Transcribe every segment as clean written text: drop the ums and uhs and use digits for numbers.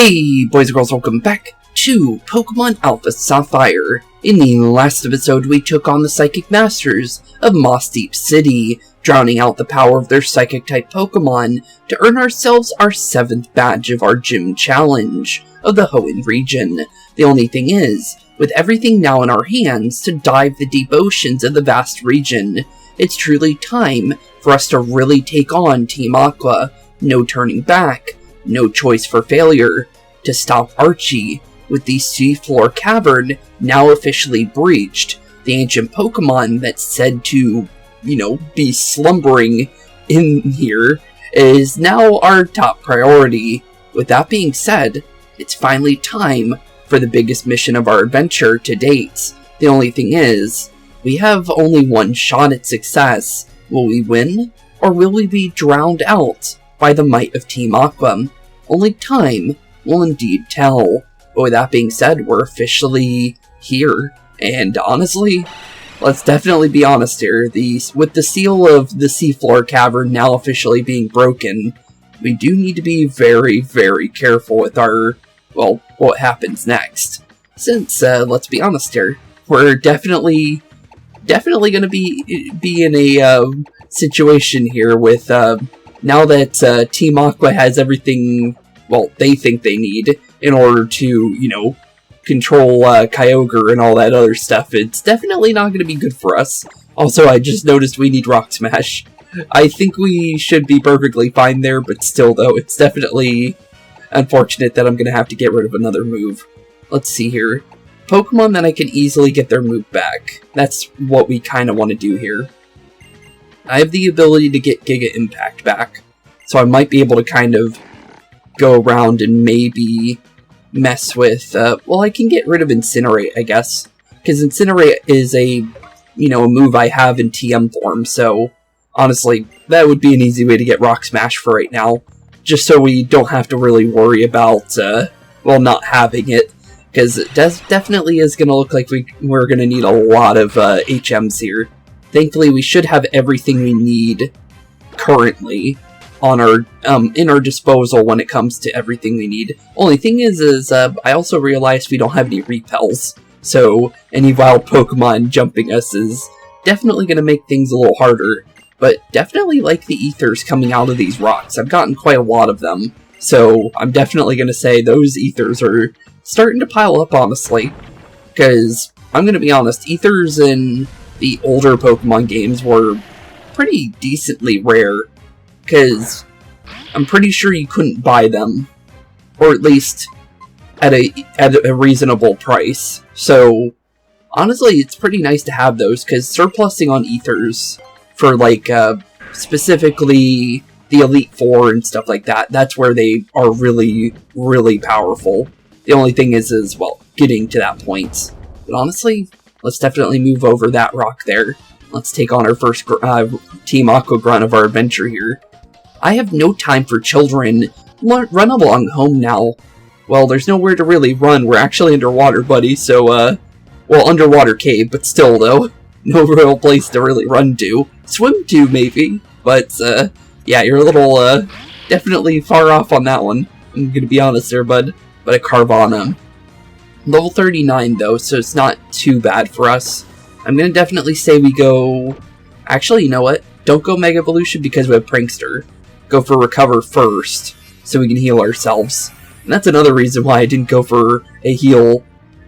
Hey boys and girls, welcome back to Pokemon Alpha Sapphire. In the last episode, we took on the Psychic Masters of Moss Deep City, drowning out the power of their Psychic-type Pokemon to earn ourselves our 7th badge of our gym challenge of the Hoenn region. The only thing is, with everything now in our hands to dive the deep oceans of the vast region, it's truly time for us to really take on Team Aqua. No turning back. No choice for failure to stop Archie with the seafloor cavern now officially breached. The ancient Pokemon that's said to, be slumbering in here is now our top priority. With that being said, it's finally time for the biggest mission of our adventure to date. The only thing is, we have only one shot at success. Will we win, or will we be drowned out by the might of Team Aqua? Only time will indeed tell. But with that being said, we're officially here. And honestly, let's definitely be honest here. With the seal of the seafloor cavern now officially being broken, we do need to be very, very careful with what happens next. Since, let's be honest here, we're definitely going to be in a situation here with now that Team Aqua has everything, they think they need in order to, control Kyogre and all that other stuff, it's definitely not going to be good for us. Also, I just noticed we need Rock Smash. I think we should be perfectly fine there, but still, though, it's definitely unfortunate that I'm going to have to get rid of another move. Let's see here. Pokemon that I can easily get their move back. That's what we kind of want to do here. I have the ability to get Giga Impact back, so I might be able to kind of go around and maybe mess with, I can get rid of Incinerate, I guess, because Incinerate is a move I have in TM form, so honestly, that would be an easy way to get Rock Smash for right now, just so we don't have to really worry about, not having it, because it definitely is going to look like we're going to need a lot of HMs here. Thankfully, we should have everything we need currently on our in our disposal when it comes to everything we need. Only thing is I also realized we don't have any repels, so any wild Pokemon jumping us is definitely going to make things a little harder. But definitely like the ethers coming out of these rocks. I've gotten quite a lot of them, so I'm definitely going to say those ethers are starting to pile up, honestly. Because I'm going to be honest, ethers in the older Pokemon games were pretty decently rare, because I'm pretty sure you couldn't buy them, or at least at a reasonable price. So honestly, it's pretty nice to have those, because surplusing on ethers for specifically the Elite Four and stuff like that, that's where they are really, really powerful. The only thing is getting to that point. But honestly, let's definitely move over that rock there. Let's take on our first Team Aqua grunt of our adventure here. I have no time for children. Run along home now. Well, there's nowhere to really run. We're actually underwater, buddy, so, underwater cave, but still, though. No real place to really run to. Swim to, maybe. But, yeah, you're a little, definitely far off on that one. I'm gonna be honest there, bud. But a Carvana. Level 39, though, so it's not too bad for us. I'm gonna definitely say we go... Actually, you know what? Don't go Mega Evolution because we have Prankster. Go for Recover first, so we can heal ourselves. And that's another reason why I didn't go for a heal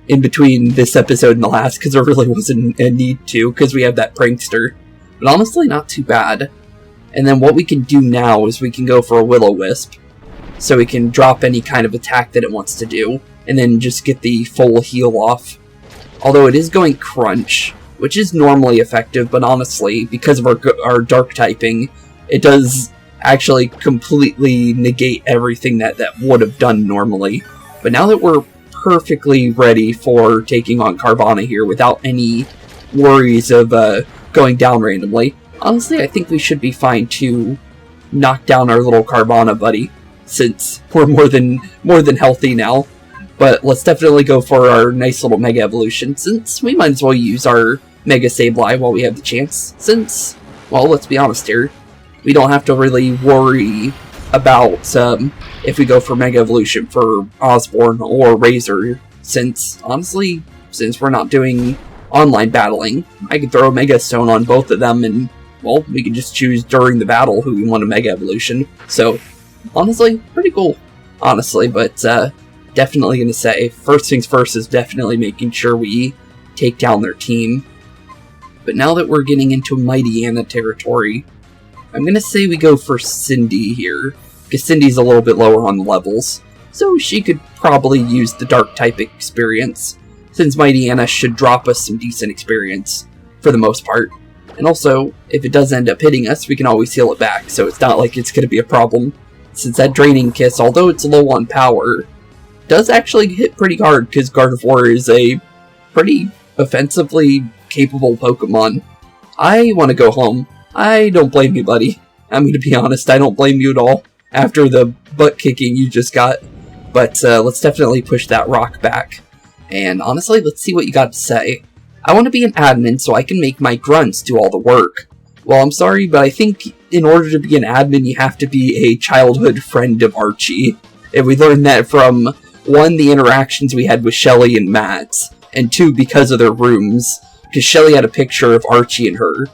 in between this episode and the last, because there really wasn't a need to, because we have that Prankster. But honestly, not too bad. And then what we can do now is we can go for a Will-O-Wisp, so we can drop any kind of attack that it wants to do, and then just get the full heal off. Although it is going Crunch, which is normally effective, but honestly, because of our Dark typing, it does actually completely negate everything that would have done normally. But now that we're perfectly ready for taking on Carvana here without any worries of going down randomly, honestly, I think we should be fine to knock down our little Carvana buddy, since we're more than healthy now. But let's definitely go for our nice little Mega Evolution, since we might as well use our Mega Sableye while we have the chance, since, let's be honest here, we don't have to really worry about if we go for Mega Evolution for Osborne or Razor, since, honestly, since we're not doing online battling, I could throw a Mega Stone on both of them, and, well, we can just choose during the battle who we want a Mega Evolution. So, honestly, pretty cool, honestly, but definitely going to say, first things first is definitely making sure we take down their team. But now that we're getting into Mighty Anna territory, I'm going to say we go for Cindy here, because Cindy's a little bit lower on the levels, so she could probably use the Dark type experience, since Mighty Anna should drop us some decent experience, for the most part. And also, if it does end up hitting us, we can always heal it back, so it's not like it's going to be a problem, since that Draining Kiss, although it's low on power, does actually hit pretty hard, because Gardevoir is a pretty offensively capable Pokemon. I want to go home. I don't blame you, buddy. I'm going to be honest, I don't blame you at all, after the butt kicking you just got. But let's definitely push that rock back. And honestly, let's see what you got to say. I want to be an admin so I can make my grunts do all the work. Well, I'm sorry, but I think in order to be an admin, you have to be a childhood friend of Archie. And we learned that from, 1, the interactions we had with Shelly and Matt, and 2, because of their rooms. Because Shelly had a picture of Archie and her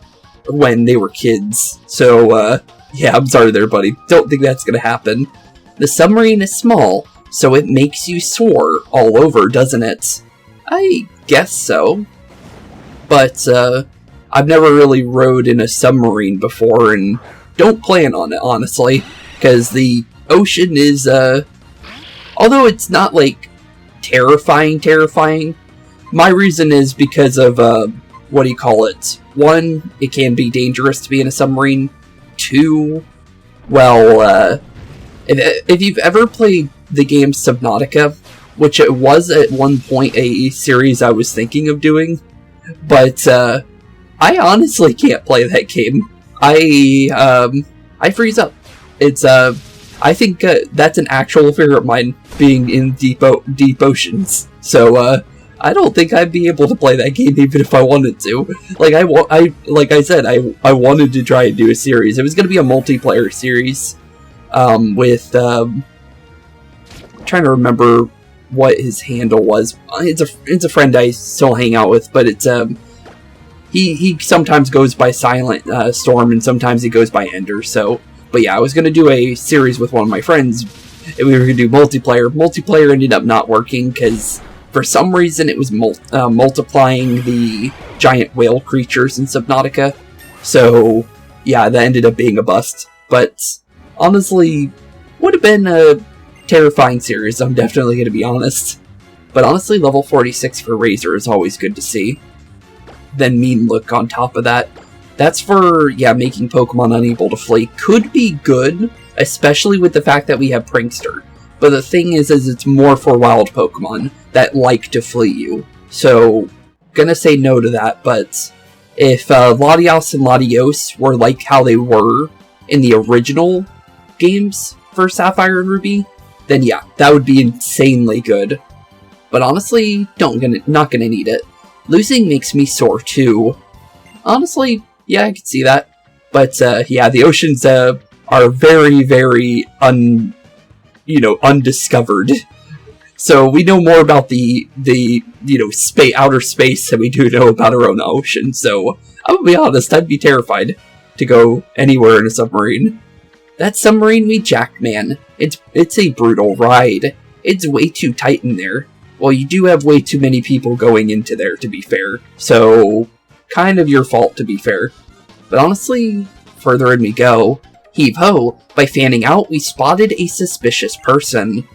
when they were kids. So, yeah, I'm sorry there, buddy. Don't think that's gonna happen. The submarine is small, so it makes you soar all over, doesn't it? I guess so. But, I've never really rode in a submarine before, and don't plan on it, honestly. Because the ocean is, although it's not, like, terrifying, my reason is because of, what do you call it? 1, it can be dangerous to be in a submarine. 2, well, if you've ever played the game Subnautica, which it was at one point a series I was thinking of doing, but, I honestly can't play that game. I freeze up. It's, I think, that's an actual fear of mine, being in deep oceans. So, I don't think I'd be able to play that game even if I wanted to. Like like I said, I wanted to try and do a series. It was going to be a multiplayer series, with, trying to remember what his handle was. It's a friend I still hang out with, but it's, he sometimes goes by Silent Storm, and sometimes he goes by Ender, so, but yeah, I was going to do a series with one of my friends, and we were going to do multiplayer. Multiplayer ended up not working, because for some reason it was multiplying the giant whale creatures in Subnautica, so yeah, that ended up being a bust. But honestly, would have been a terrifying series, I'm definitely going to be honest. But honestly, level 46 for Razor is always good to see. Then Mean Look on top of that. That's for, yeah, making Pokemon unable to flee. Could be good, especially with the fact that we have Prankster. But the thing is it's more for wild Pokemon that like to flee you. So, gonna say no to that, but if Latios and Latios were like how they were in the original games for Sapphire and Ruby, then yeah, that would be insanely good. But honestly, not gonna need it. Losing makes me sore too. Honestly, yeah, I could see that. But yeah, the oceans are very, very undiscovered. So we know more about the outer space than we do know about our own ocean. So I'm gonna be honest, I'd be terrified to go anywhere in a submarine. That submarine we jacked, man. It's a brutal ride. It's way too tight in there. Well, you do have way too many people going into there, to be fair. So, kind of your fault, to be fair. But honestly, further in we go. Heave-ho! By fanning out, we spotted a suspicious person.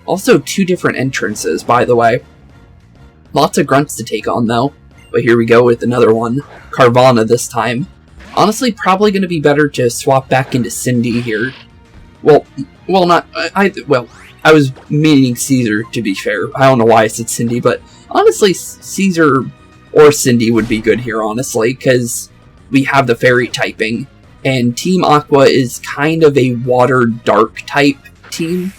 Also, 2 different entrances, by the way. Lots of grunts to take on, though. But here we go with another one. Carvana this time. Honestly, probably going to be better to swap back into Cindy here. Well, I was meaning Caesar, to be fair. I don't know why I said Cindy, but honestly, Caesar or Cindy would be good here, honestly, because we have the fairy typing, and Team Aqua is kind of a water-dark type team.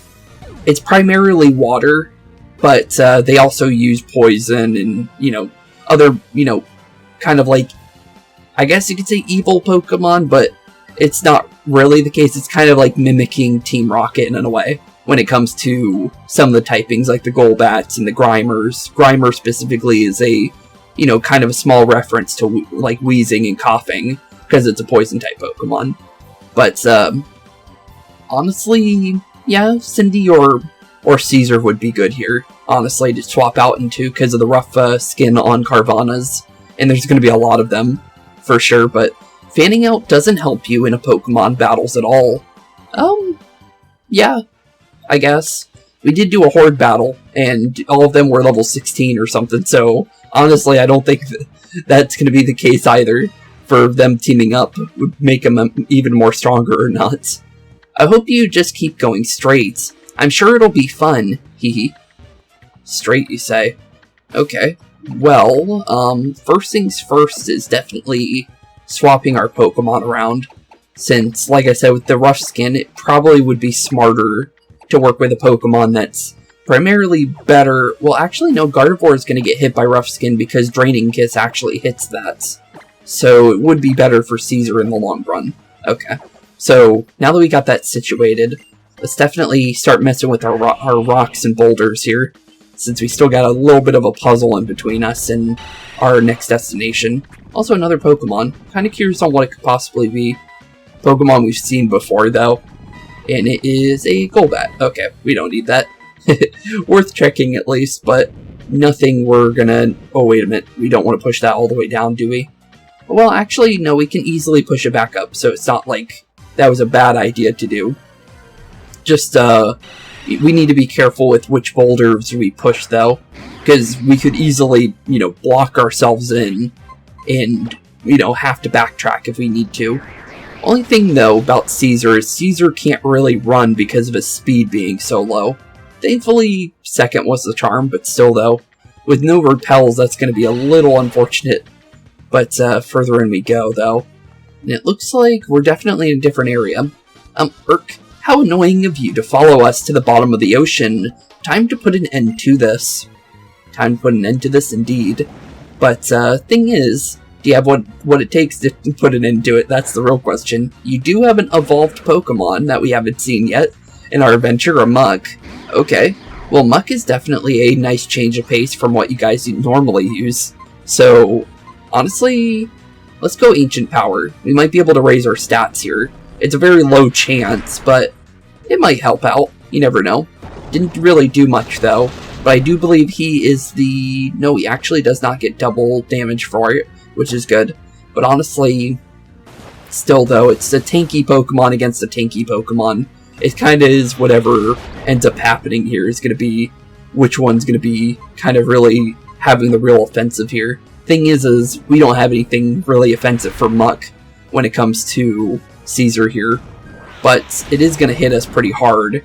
It's primarily water, but they also use poison and, other, kind of like, I guess you could say evil Pokemon, but it's not really the case. It's kind of like mimicking Team Rocket in a way when it comes to some of the typings, like the Golbats and the Grimers. Grimer specifically is a, you know, kind of a small reference to like wheezing and coughing because it's a poison type Pokemon. But honestly, yeah, Cindy or Caesar would be good here, honestly, to swap out into because of the rough skin on Carvanhas, and there's going to be a lot of them for sure. But fanning out doesn't help you in a Pokemon battles at all. Yeah, I guess. We did do a Horde battle, and all of them were level 16 or something, so honestly, I don't think that's going to be the case either. For them teaming up would make them even more stronger or not. I hope you just keep going straight. I'm sure it'll be fun, hehe. Straight, you say? Okay. Well, first things first is definitely swapping our Pokemon around. Since, like I said, with the rough skin, it probably would be smarter to work with a Pokemon that's primarily better. Well, actually, no, Gardevoir is going to get hit by rough skin because Draining Kiss actually hits that. So it would be better for Caesar in the long run. Okay. So, now that we got that situated, let's definitely start messing with our rocks and boulders here, since we still got a little bit of a puzzle in between us and our next destination. Also, another Pokemon. Kind of curious on what it could possibly be. Pokemon we've seen before, though. And it is a Golbat. Okay, we don't need that. Worth checking at least, but nothing we're gonna... Oh, wait a minute. We don't want to push that all the way down, do we? Well, actually, no, we can easily push it back up, so it's not like that was a bad idea to do. Just, we need to be careful with which boulders we push, though, because we could easily, you know, block ourselves in and, you know, have to backtrack if we need to. Only thing, though, about Caesar is Caesar can't really run because of his speed being so low. Thankfully, second was the charm, but still, though, with no repels, that's going to be a little unfortunate. But further in we go, though. And it looks like we're definitely in a different area. Urk, how annoying of you to follow us to the bottom of the ocean. Time to put an end to this. Time to put an end to this, indeed. But, thing is, do you have what it takes to put an end to it? That's the real question. You do have an evolved Pokemon that we haven't seen yet in our adventure, a Muk. Okay. Well, Muk is definitely a nice change of pace from what you guys normally use. So, honestly, let's go Ancient Power. We might be able to raise our stats here. It's a very low chance, but it might help out. You never know. Didn't really do much, though. But I do believe he is the... No, he actually does not get double damage for it, which is good. But honestly, still, though, it's a tanky Pokemon against a tanky Pokemon. It kind of is whatever ends up happening here is going to be which one's going to be kind of really having the real offensive here. Thing is we don't have anything really offensive for Muk when it comes to Caesar here, but it is going to hit us pretty hard.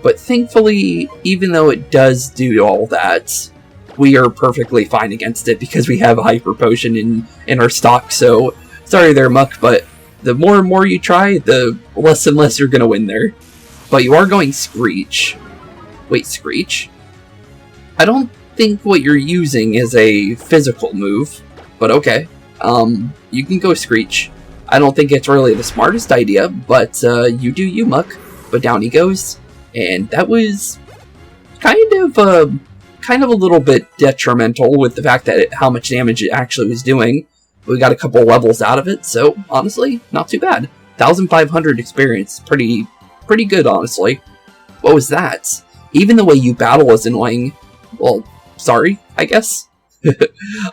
But thankfully, even though it does do all that, we are perfectly fine against it because we have a Hyper Potion in our stock, so sorry there, Muk, but the more and more you try, the less and less you're going to win there. But you are going Screech. Wait, Screech? I don't think what you're using is a physical move, but okay. You can go Screech. I don't think it's really the smartest idea, but you do you, Muk. But down he goes, and that was kind of a little bit detrimental with the fact that how much damage it actually was doing. We got a couple levels out of it, so honestly, not too bad. 1,500 experience, pretty good, honestly. What was that? Even the way you battle is annoying. Well, sorry, I guess.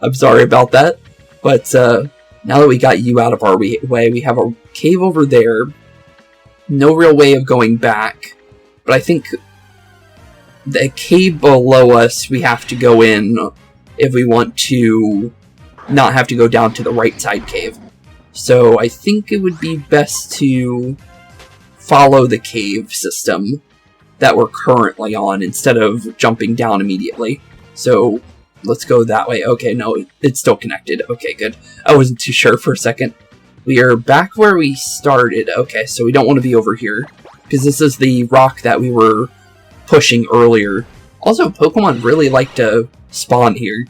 I'm sorry about that. But now that we got you out of our way, we have a cave over there. No real way of going back. But I think the cave below us we have to go in if we want to not have to go down to the right side cave. So I think it would be best to follow the cave system that we're currently on instead of jumping down immediately. So let's go that way. Okay, no, it's still connected. Okay, good. I wasn't too sure for a second. We are back where we started. Okay, so we don't want to be over here because this is the rock that we were pushing earlier. Also, Pokemon really like to spawn here.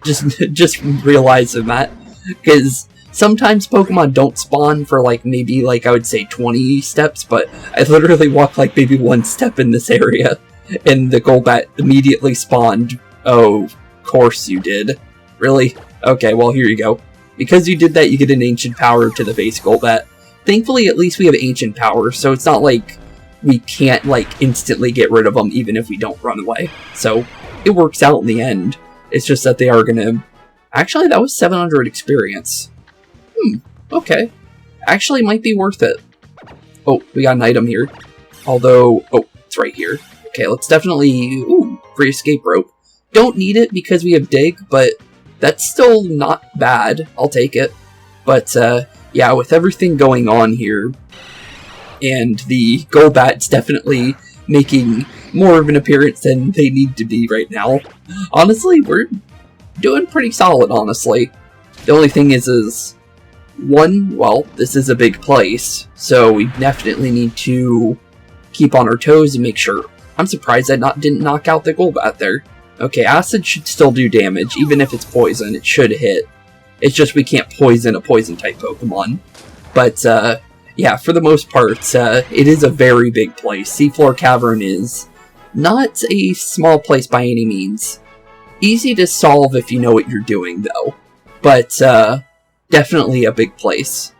Just realizing that, because sometimes Pokemon don't spawn for like maybe like I would say 20 steps, but I literally walked like maybe 1 step in this area and the Golbat immediately spawned. Oh, of course you did. Really? Okay, well here you go. Because you did that, you get an Ancient Power to the face, Golbat. Thankfully, at least we have Ancient Power, so it's not like we can't like instantly get rid of them even if we don't run away. So it works out in the end. It's just that they are gonna... Actually, that was 700 experience. Okay. Actually, might be worth it. Oh, we got an item here. Although... Oh, it's right here. Okay, let's definitely... Ooh, free escape rope. Don't need it because we have dig, but that's still not bad. I'll take it. But, yeah, with everything going on here, and the Golbats definitely making more of an appearance than they need to be right now, honestly, we're doing pretty solid, honestly. The only thing is one, well, this is a big place, so we definitely need to keep on our toes and make sure. I'm surprised that didn't knock out the Golbat there. Okay, Acid should still do damage, even if it's poison, it should hit. It's just we can't poison a poison-type Pokemon. But, yeah, for the most part, it is a very big place. Seafloor Cavern is not a small place by any means. Easy to solve if you know what you're doing, though. But, definitely a big place.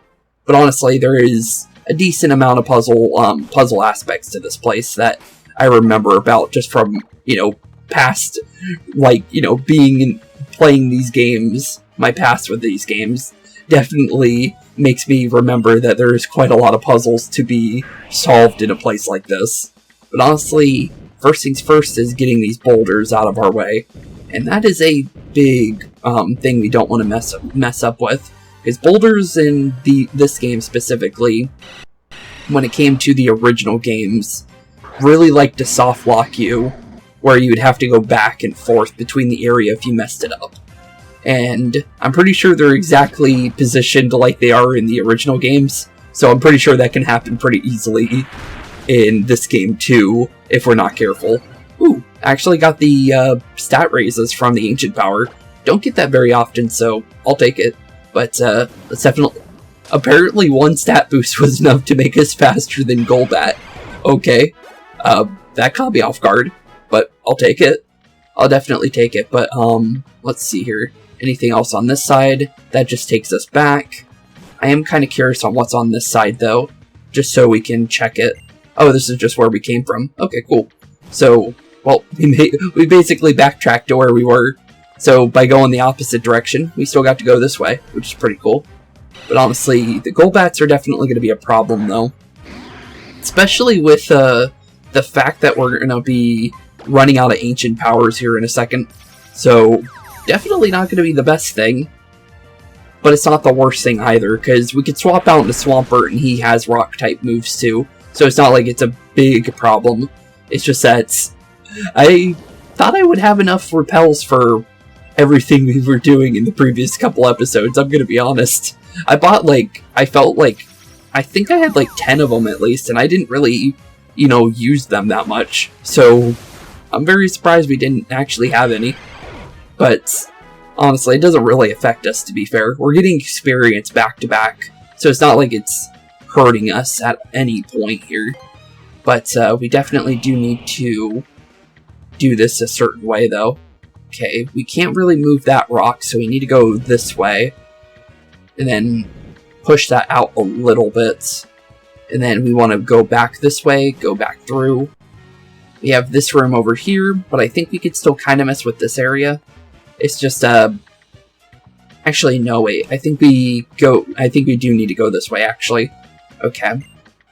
But honestly, there is a decent amount of puzzle aspects to this place that I remember about just from, you know, past, like, you know, playing these games. My past with these games definitely makes me remember that there's quite a lot of puzzles to be solved in a place like this. But honestly, first things first is getting these boulders out of our way. And that is a big thing we don't want to mess up with. Because boulders in this game specifically, when it came to the original games, really like to soft lock you, where you would have to go back and forth between the area if you messed it up. And I'm pretty sure they're exactly positioned like they are in the original games, so I'm pretty sure that can happen pretty easily in this game too, if we're not careful. Ooh, actually got the stat raises from the Ancient Power. Don't get that very often, so I'll take it. But let's definitely... Apparently 1 stat boost was enough to make us faster than Golbat. Okay, that caught me off guard, but I'll take it. I'll definitely take it, but let's see here. Anything else on this side? That just takes us back. I am kind of curious on what's on this side, though, just so we can check it. Oh, this is just where we came from. Okay, cool. So, well, we basically backtracked to where we were. So, by going the opposite direction, we still got to go this way, which is pretty cool. But honestly, the Golbats are definitely going to be a problem, though. Especially with the fact that we're going to be running out of Ancient Powers here in a second. So, definitely not going to be the best thing. But it's not the worst thing either, because we could swap out into Swampert and he has Rock-type moves too. So it's not like it's a big problem. It's just that I thought I would have enough repels for everything we were doing in the previous couple episodes, I'm going to be honest. I bought I think I had 10 of them at least, and I didn't really, you know, use them that much. So I'm very surprised we didn't actually have any. But honestly, it doesn't really affect us, to be fair. We're getting experience back to back, so it's not like it's hurting us at any point here. But we definitely do need to do this a certain way, though. Okay, we can't really move that rock, so we need to go this way. And then push that out a little bit. And then we want to go back this way, go back through. We have this room over here, but I think we could still kind of mess with this area. It's just, actually, no, wait. I think we do need to go this way, actually. Okay.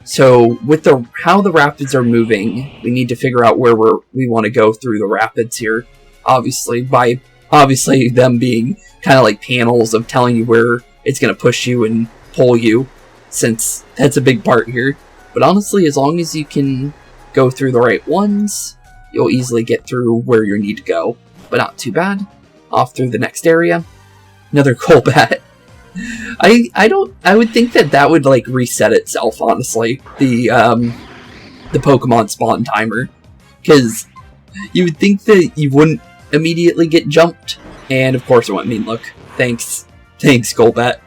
So, with how the rapids are moving, we need to figure out where we want to go through the rapids here. Obviously, by them being kind of like panels of telling you where it's going to push you and pull you, since that's a big part here. But honestly, as long as you can go through the right ones, you'll easily get through where you need to go. But not too bad. Off through the next area. Another Golbat. I would think that would reset itself, honestly. The Pokemon spawn timer. Because you would think that you wouldn't immediately get jumped. And of course it wouldn't mean, look, thanks Golbat.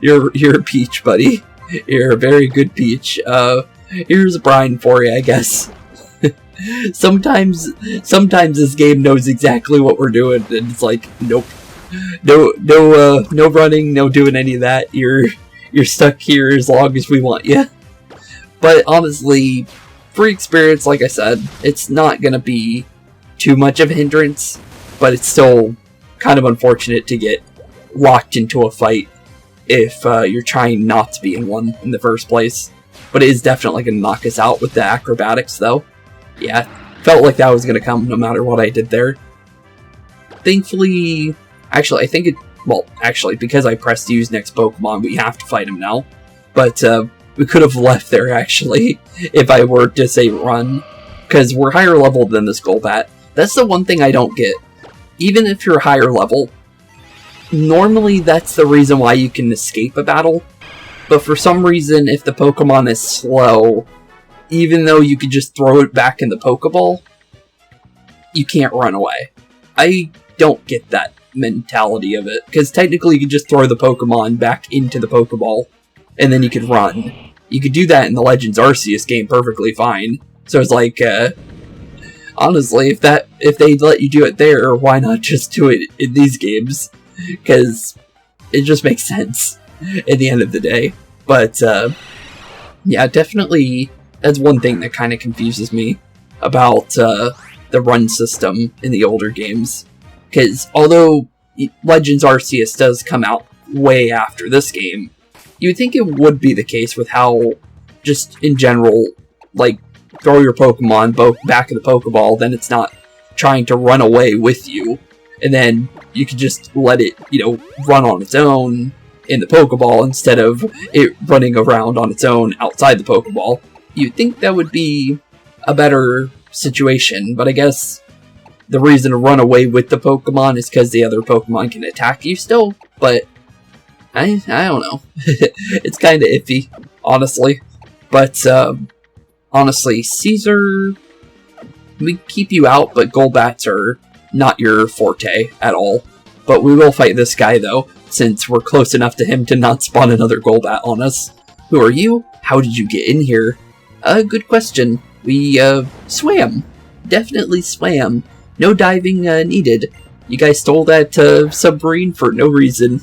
You're a peach, buddy. You're a very good peach. Here's a brine for you, I guess. Sometimes this game knows exactly what we're doing, and it's like, nope. No running, no doing any of that. You're stuck here as long as we want you. But honestly, free experience, like I said, it's not gonna be too much of a hindrance, but it's still kind of unfortunate to get locked into a fight if you're trying not to be in one in the first place. But it is definitely gonna knock us out with the acrobatics, though. Yeah, felt like that was gonna come no matter what I did there. Thankfully, actually, I think it... Well, actually, because I pressed use next Pokemon, we have to fight him now. But, we could have left there, actually, if I were to say run. Because we're higher level than this Golbat. That's the one thing I don't get. Even if you're higher level, normally that's the reason why you can escape a battle. But for some reason, if the Pokemon is slow, even though you could just throw it back in the Pokeball, you can't run away. I don't get that mentality of it, because technically you could just throw the Pokemon back into the Pokeball, and then you could run. You could do that in the Legends Arceus game perfectly fine. So it's like, honestly, if they let you do it there, why not just do it in these games? Because it just makes sense at the end of the day. But, yeah, definitely, that's one thing that kind of confuses me about the run system in the older games. Because although Legends Arceus does come out way after this game, you would think it would be the case with how, just in general, like, throw your Pokemon back in the Pokeball, then it's not trying to run away with you, and then you can just let it, run on its own in the Pokeball instead of it running around on its own outside the Pokeball. You'd think that would be a better situation, but I guess the reason to run away with the Pokemon is because the other Pokemon can attack you still, but I don't know. It's kind of iffy, honestly. But, honestly, Caesar, we keep you out, but Golbats are not your forte at all. But we will fight this guy, though, since we're close enough to him to not spawn another Golbat on us. Who are you? How did you get in here? Good question. We, swam. Definitely swam. No diving, needed. You guys stole that, submarine for no reason.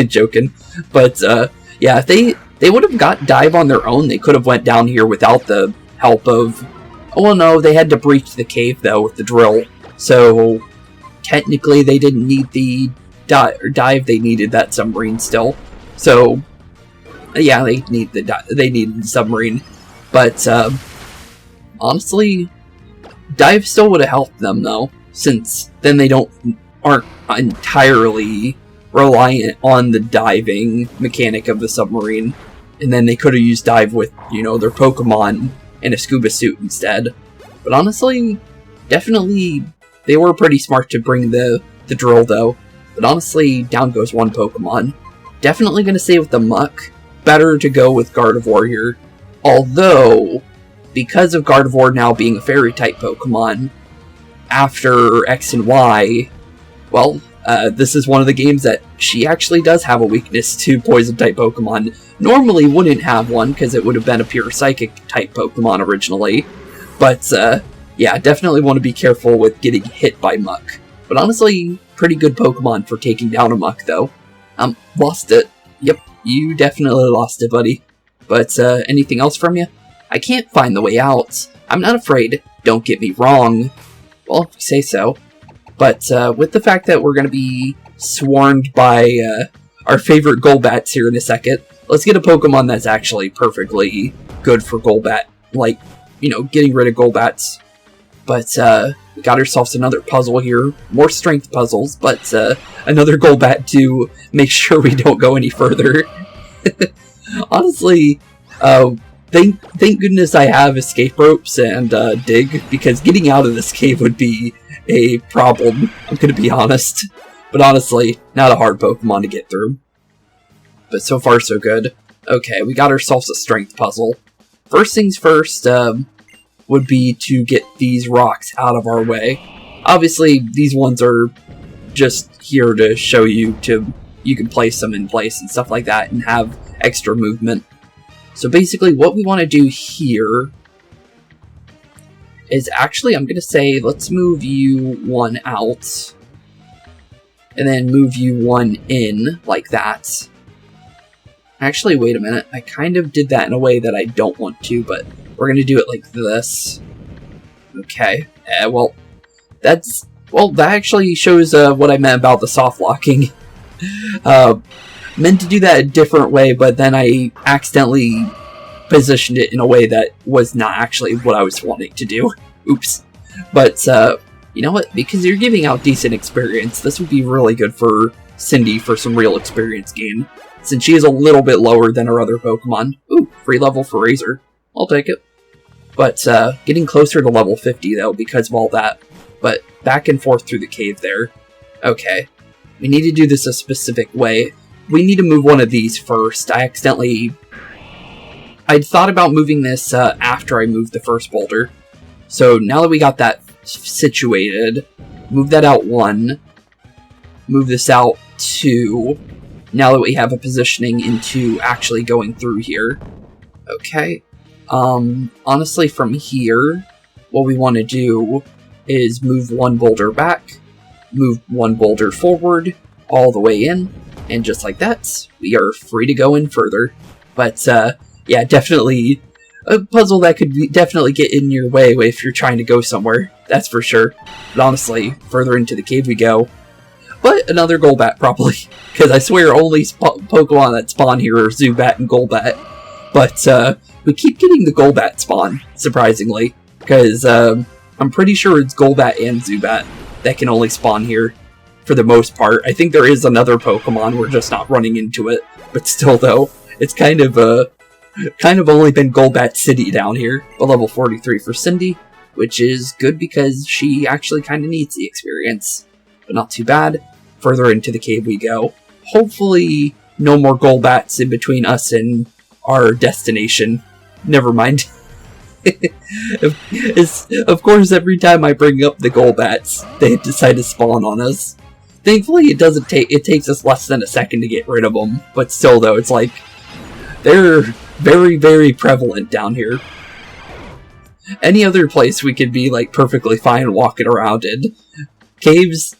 Joking. But, yeah, if they would have got dive on their own, they could have went down here without the help of... Oh, well, no, they had to breach the cave, though, with the drill. So, technically, they didn't need the dive, they needed that submarine still. So, yeah, they needed the submarine. But, honestly, dive still would have helped them, though, since then they aren't entirely reliant on the diving mechanic of the submarine, and then they could have used dive with, their Pokemon in a scuba suit instead. But honestly, definitely, they were pretty smart to bring the drill, though. But honestly, down goes one Pokemon. Definitely gonna say with the Muck, better to go with Gardevoir here. Although, because of Gardevoir now being a Fairy-type Pokemon, after X and Y, well, this is one of the games that she actually does have a weakness to Poison-type Pokemon. Normally wouldn't have one, because it would have been a pure Psychic-type Pokemon originally. But, yeah, definitely want to be careful with getting hit by Muck. But honestly, pretty good Pokemon for taking down a Muck, though. Lost it. Yep, you definitely lost it, buddy. But, anything else from you? I can't find the way out. I'm not afraid. Don't get me wrong. Well, if you say so. But, with the fact that we're going to be swarmed by, our favorite Golbats here in a second, let's get a Pokemon that's actually perfectly good for Golbat. Like, getting rid of Golbats. But, we got ourselves another puzzle here. More strength puzzles, but, another Golbat to make sure we don't go any further. Honestly, thank goodness I have escape ropes and, dig, because getting out of this cave would be a problem, I'm gonna be honest. But honestly, not a hard Pokemon to get through. But so far so good. Okay, we got ourselves a strength puzzle. First things first, would be to get these rocks out of our way. Obviously, these ones are just here to show you to, you can place them in place and stuff like that and have extra movement. So basically what we want to do here is actually, I'm going to say, let's move you one out. And then move you one in, like that. Actually, wait a minute. I kind of did that in a way that I don't want to, but we're going to do it like this. Okay. Well, that actually shows what I meant about the soft locking. Meant to do that a different way, but then I accidentally positioned it in a way that was not actually what I was wanting to do. Oops. But, you know what? Because you're giving out decent experience, this would be really good for Cindy for some real experience gain. Since she is a little bit lower than her other Pokemon. Ooh, free level for Razor. I'll take it. But, getting closer to level 50, though, because of all that. But, back and forth through the cave there. Okay. We need to do this a specific way. We need to move one of these first. I'd thought about moving this, after I moved the first boulder. So, now that we got that situated, move that out 1. Move this out 2. Now that we have a positioning into actually going through here. Okay. Honestly, from here, what we want to do is move one boulder back, move one boulder forward, all the way in, and just like that, we are free to go in further. But, yeah, definitely a puzzle that could definitely get in your way if you're trying to go somewhere, that's for sure. But honestly, further into the cave we go. But another Golbat, probably. Because I swear only Pokemon that spawn here are Zubat and Golbat. But, we keep getting the Golbat spawn, surprisingly. Because, I'm pretty sure it's Golbat and Zubat that can only spawn here, for the most part. I think there is another Pokemon, we're just not running into it. But still, though, it's kind of only been Golbat City down here. But level 43 for Cindy, which is good because she actually kind of needs the experience. But not too bad. Further into the cave we go. Hopefully, no more Golbats in between us and our destination. Never mind. Of course, every time I bring up the Golbats, they decide to spawn on us. Thankfully, it takes us less than a second to get rid of them. But still, though, it's like, they're very, very prevalent down here. Any other place we could be, like, perfectly fine walking around in. Caves,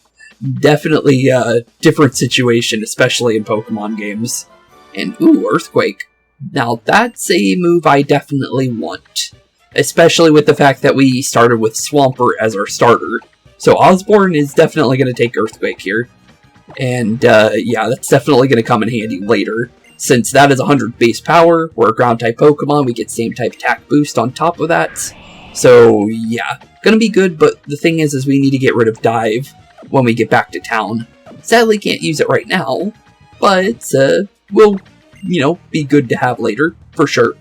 definitely a different situation, especially in Pokemon games. And, ooh, Earthquake. Now, that's a move I definitely want. Especially with the fact that we started with Swampert as our starter. So Osborne is definitely going to take Earthquake here. And, yeah, that's definitely going to come in handy later. Since that is 100 base power, we're a Ground-type Pokemon, we get same-type attack boost on top of that. So, yeah, gonna be good, but the thing is we need to get rid of Dive when we get back to town. Sadly, can't use it right now, but, will, you know, be good to have later, for sure.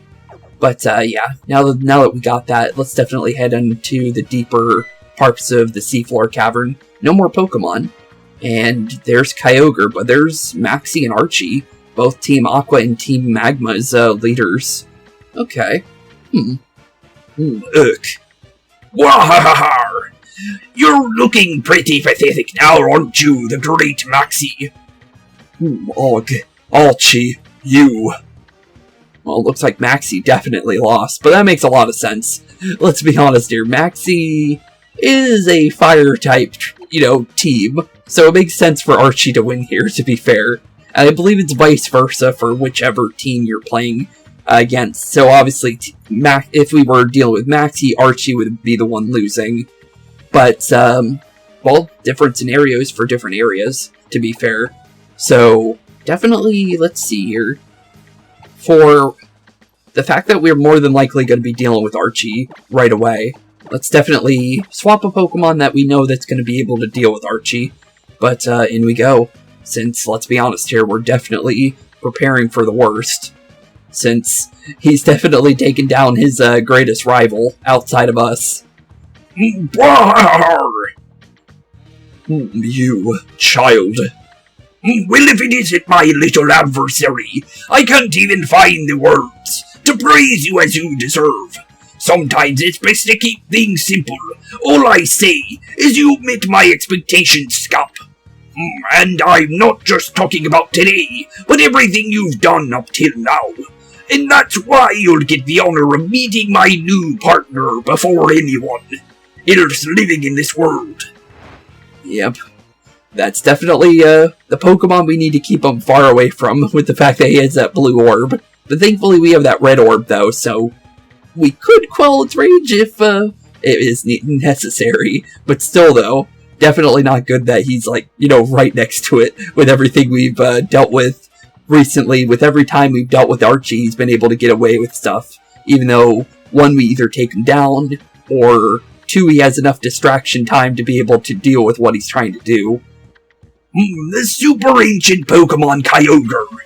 But, yeah, now that we got that, let's definitely head into the deeper parts of the seafloor cavern. No more Pokemon. And there's Kyogre, but there's Maxie and Archie, both Team Aqua and Team Magma's, leaders. Okay. Ugh. Wahahahar! You're looking pretty pathetic now, aren't you, the great Maxie? Archie, you. Well, looks like Maxie definitely lost, but that makes a lot of sense. Let's be honest here, Maxie is a fire-type, you know, team, so it makes sense for Archie to win here, to be fair. And I believe it's vice versa for whichever team you're playing against. So obviously, if we were dealing with Maxie, Archie would be the one losing. But, well, different scenarios for different areas, to be fair. So, definitely, let's see here. For the fact that we're more than likely going to be dealing with Archie right away, let's definitely swap a Pokemon that we know that's going to be able to deal with Archie. But, in we go. Since, let's be honest here, we're definitely preparing for the worst. Since he's definitely taken down his greatest rival outside of us. You child. Well, if it isn't my little adversary, I can't even find the words to praise you as you deserve. Sometimes it's best to keep things simple. All I say is you met my expectations, Scamp. And I'm not just talking about today, but everything you've done up till now. And that's why you'll get the honor of meeting my new partner before anyone else living in this world. Yep. That's definitely, the Pokemon we need to keep him far away from, with the fact that he has that blue orb. But thankfully we have that red orb, though, so we could quell its rage if, it is necessary. But still, though, definitely not good that he's, like, you know, right next to it with everything we've, dealt with recently. With every time we've dealt with Archie, he's been able to get away with stuff. Even though, one, we either take him down, or two, he has enough distraction time to be able to deal with what he's trying to do. The super ancient Pokemon Kyogre.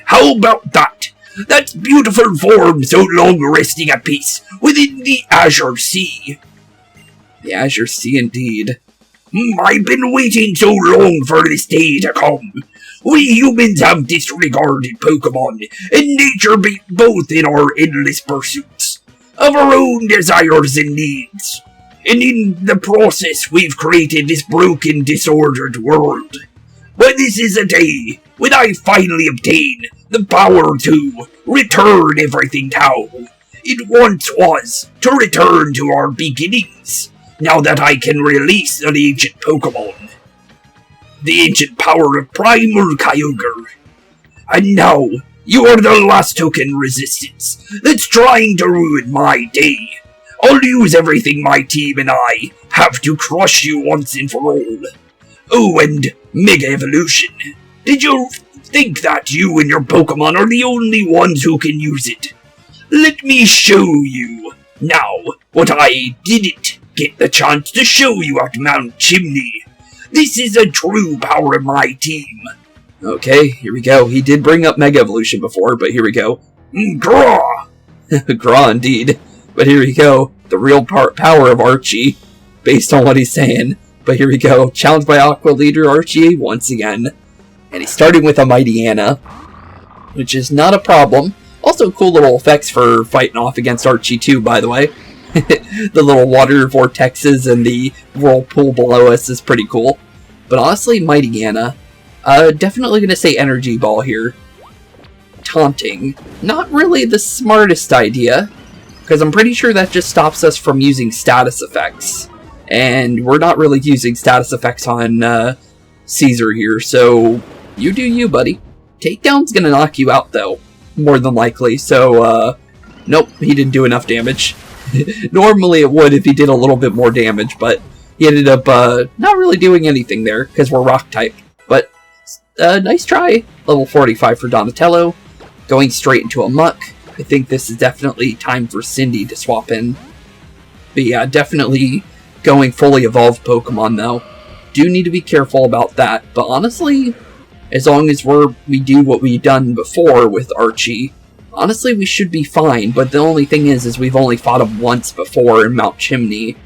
How about that? That beautiful form so long resting at peace within the Azure Sea. The Azure Sea, indeed. I've been waiting so long for this day to come. We humans have disregarded Pokemon and nature both in our endless pursuits of our own desires and needs. And in the process, we've created this broken, disordered world. But this is a day when I finally obtain the power to return everything to how it once was, to return to our beginnings, now that I can release an ancient Pokemon. The ancient power of Primal Kyogre. And now, you are the last token resistance that's trying to ruin my day. I'll use everything my team and I have to crush you once and for all. Oh, and Mega Evolution. Did you think that you and your Pokemon are the only ones who can use it? Let me show you now what I didn't get the chance to show you at Mount Chimney. This is a true power of my team. Okay, here we go. He did bring up Mega Evolution before, but here we go. Graw! Graw, indeed. But here we go. The real power of Archie, based on what he's saying. But here we go. Challenged by Aqua leader Archie once again. And he's starting with a Mighty Anna, which is not a problem. Also cool little effects for fighting off against Archie too, by the way. The little water vortexes and the whirlpool below us is pretty cool. But honestly, Mighty Anna. Definitely going to say Energy Ball here. Taunting. Not really the smartest idea, because I'm pretty sure that just stops us from using status effects. And we're not really using status effects on Caesar here, so you do you, buddy. Takedown's gonna knock you out, though, more than likely, so, nope, he didn't do enough damage. Normally it would if he did a little bit more damage, but he ended up, not really doing anything there, because we're rock-type. But, nice try. Level 45 for Donatello. Going straight into a Muck. I think this is definitely time for Cindy to swap in. But yeah, definitely going fully evolved Pokemon, though. Do need to be careful about that, but honestly, as long as we do what we've done before with Archie, honestly, we should be fine. But the only thing is we've only fought him once before in Mount Chimney,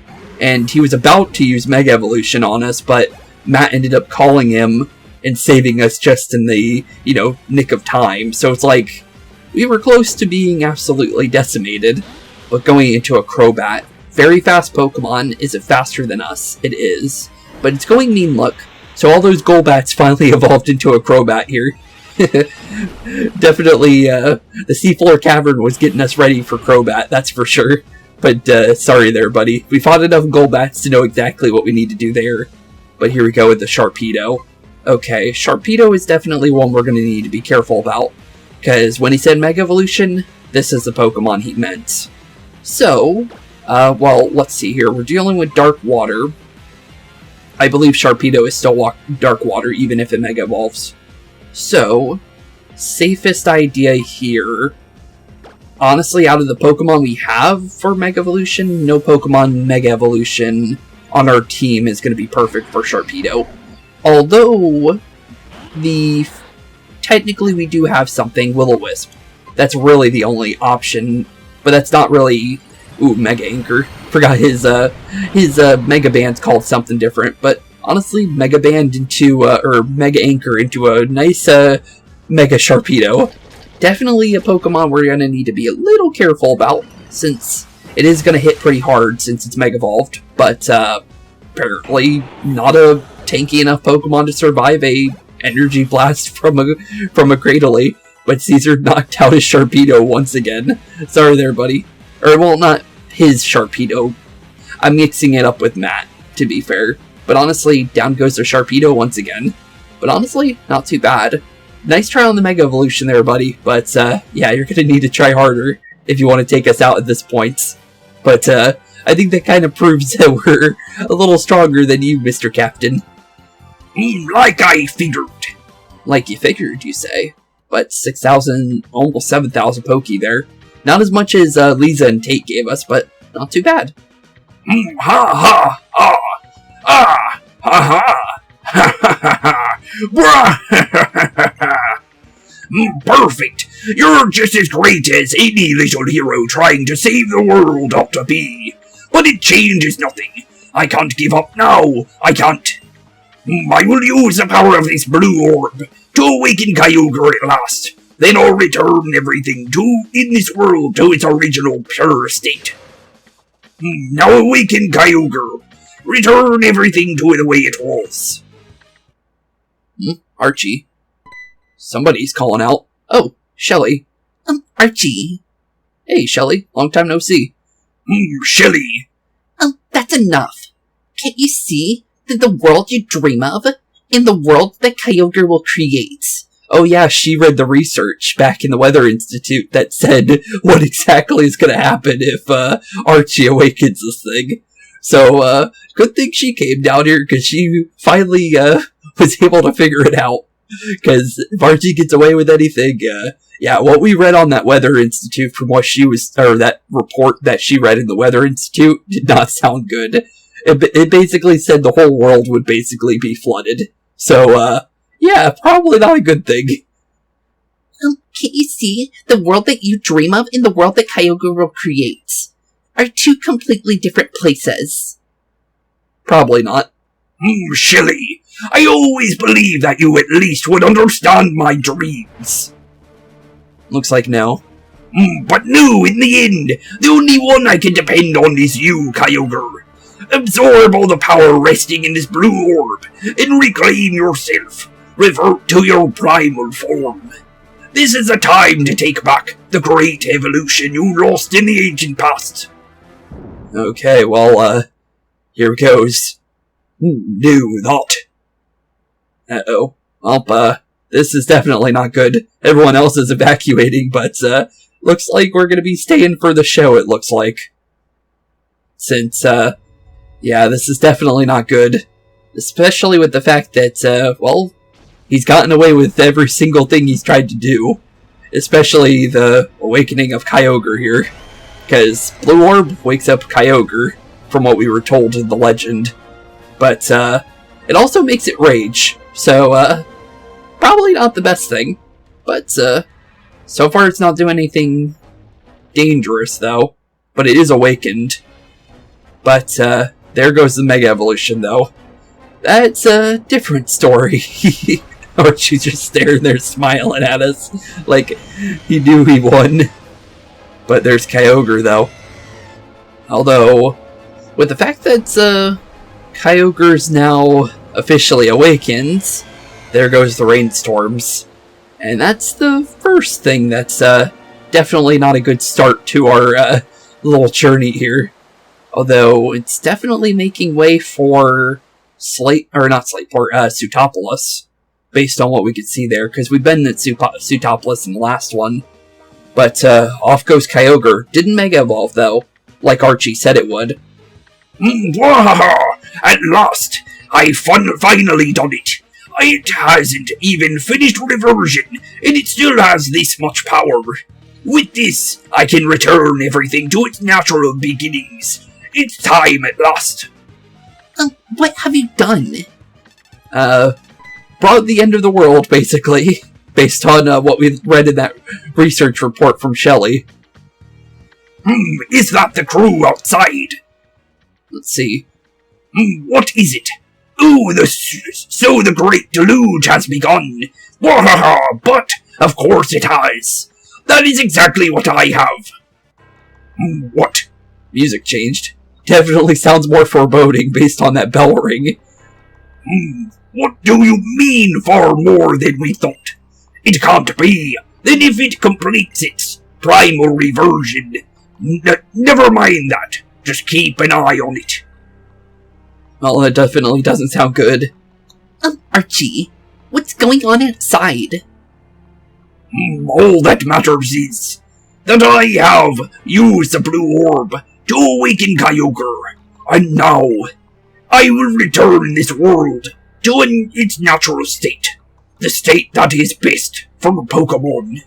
and he was about to use Mega Evolution on us, but Matt ended up calling him and saving us just in the, you know, nick of time. So it's like, we were close to being absolutely decimated. But going into a Crobat, very fast Pokemon. Is it faster than us? It is. But it's going Mean Look. So all those Golbats finally evolved into a Crobat here. Definitely, the Seafloor Cavern was getting us ready for Crobat, that's for sure. But, sorry there, buddy. We fought enough Golbats to know exactly what we need to do there. But here we go with the Sharpedo. Okay, Sharpedo is definitely one we're going to need to be careful about. Because when he said Mega Evolution, this is the Pokemon he meant. So, well, let's see here. We're dealing with Dark Water. I believe Sharpedo is still Dark Water, even if it Mega Evolves. So, safest idea here. Honestly, out of the Pokemon we have for Mega Evolution, no Pokemon Mega Evolution on our team is going to be perfect for Sharpedo. Although, technically we do have something, Will-O-Wisp. That's really the only option, but that's not really... Ooh, Mega Anchor. Forgot his Mega Band's called something different, but honestly, Mega Band into, or Mega Anchor into a nice, Mega Sharpedo. Definitely a Pokemon we're gonna need to be a little careful about, since it is gonna hit pretty hard since it's Mega Evolved, but, apparently not a tanky enough Pokemon to survive a energy blast from a Cradily, but Caesar knocked out his Sharpedo once again. Sorry there, buddy. Or, well, not his Sharpedo. I'm mixing it up with Matt, to be fair. But honestly, down goes the Sharpedo once again. But honestly, not too bad. Nice try on the Mega Evolution there, buddy. But, yeah, you're gonna need to try harder if you want to take us out at this point. But, I think that kind of proves that we're a little stronger than you, Mr. Captain. Like I figured. Like you figured, you say. But 6,000, almost 7,000 Poke there. Not as much as Lisa and Tate gave us, but not too bad. Ha ha ha ha ha ha ha ha. Perfect. You're just as great as any little hero trying to save the world ought to be. But it changes nothing. I can't give up now. I can't. I will use the power of this blue orb to awaken Kyogre at last. Then I'll return everything in this world to its original pure state. Now awaken Kyogre. Return everything to the way it was. Archie. Somebody's calling out. Oh, Shelly. Archie. Hey, Shelly. Long time no see. Shelly. That's enough. Can't you see that the world you dream of in the world that Kyogre will create? Oh yeah, she read the research back in the Weather Institute that said what exactly is going to happen if Archie awakens this thing. So, good thing she came down here, because she finally was able to figure it out. Because if Archie gets away with anything, yeah, what we read on that Weather Institute from what she was, or that report that she read in the Weather Institute did not sound good. It basically said the whole world would basically be flooded. So, yeah, probably not a good thing. Can't you see? The world that you dream of and the world that Kyogre will create are two completely different places. Probably not. Shelly, I always believed that you at least would understand my dreams. Looks like no. But no, in the end, the only one I can depend on is you, Kyogre. Absorb all the power resting in this blue orb, and reclaim yourself. Revert to your primal form. This is the time to take back the great evolution you lost in the ancient past. Okay, well, here goes. Do that. Uh-oh. Well, this is definitely not good. Everyone else is evacuating, but, looks like we're gonna be staying for the show, it looks like. Since, yeah, this is definitely not good. Especially with the fact that, well, he's gotten away with every single thing he's tried to do. Especially the awakening of Kyogre here. Because Blue Orb wakes up Kyogre, from what we were told in the legend. But, it also makes it rage. So, probably not the best thing. But, so far it's not doing anything dangerous, though. But it is awakened. But, there goes the Mega Evolution, though. That's a different story. Archie's just staring there smiling at us like he knew he won. But there's Kyogre, though. Although, with the fact that Kyogre's now officially awakened, there goes the rainstorms. And that's the first thing that's definitely not a good start to our little journey here. Although, it's definitely making way for Pseutopolis, based on what we could see there, because we've been at Pseutopolis in the last one. But, off goes Kyogre. Didn't Mega Evolve, though, like Archie said it would. At last! I finally done it! It hasn't even finished reversion, and it still has this much power. With this, I can return everything to its natural beginnings. It's time at last. What have you done? Brought the end of the world, basically, based on what we read in that research report from Shelly. Is that the crew outside? Let's see. What is it? Ooh, so the great deluge has begun. But, of course it has. That is exactly what I have. What? Music changed. Definitely sounds more foreboding based on that bell ring. What do you mean far more than we thought? It can't be. Then if it completes its primal reversion, never mind that. Just keep an eye on it. Well, that definitely doesn't sound good. Archie, what's going on outside? All that matters is that I have used the blue orb to awaken Kyogre, and now I will return this world to its natural state, the state that is best for Pokemon.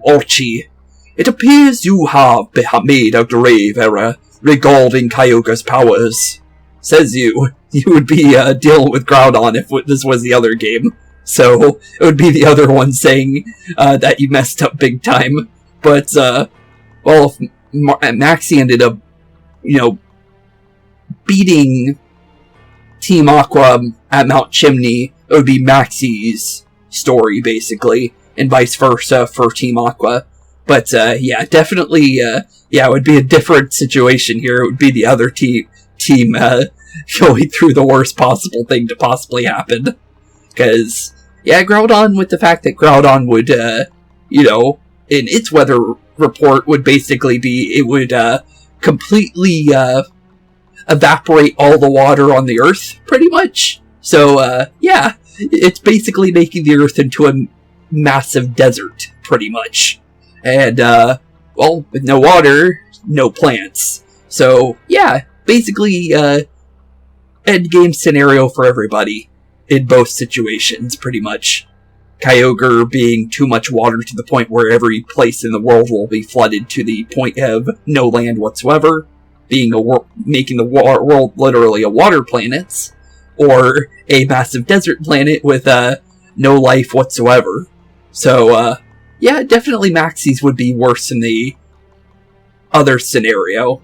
Archie, it appears you have made a grave error regarding Kyogre's powers. Says you would be dealing with Groudon if this was the other game. So, it would be the other one saying that you messed up big time. But, well, if Maxie ended up, beating Team Aqua at Mount Chimney, it would be Maxie's story, basically, and vice versa for Team Aqua. But, yeah, definitely, it would be a different situation here. It would be the other team going through the worst possible thing to possibly happen. Because, yeah, Groudon, with the fact that Groudon would, in its weather report would basically be, it would, completely, evaporate all the water on the Earth, pretty much. So, yeah, it's basically making the Earth into a massive desert, pretty much. And, well, with no water, no plants. So, yeah, basically, endgame scenario for everybody in both situations, pretty much. Kyogre being too much water to the point where every place in the world will be flooded to the point of no land whatsoever, making the world literally a water planet, or a massive desert planet with no life whatsoever. So, yeah, definitely Maxie's would be worse than the other scenario,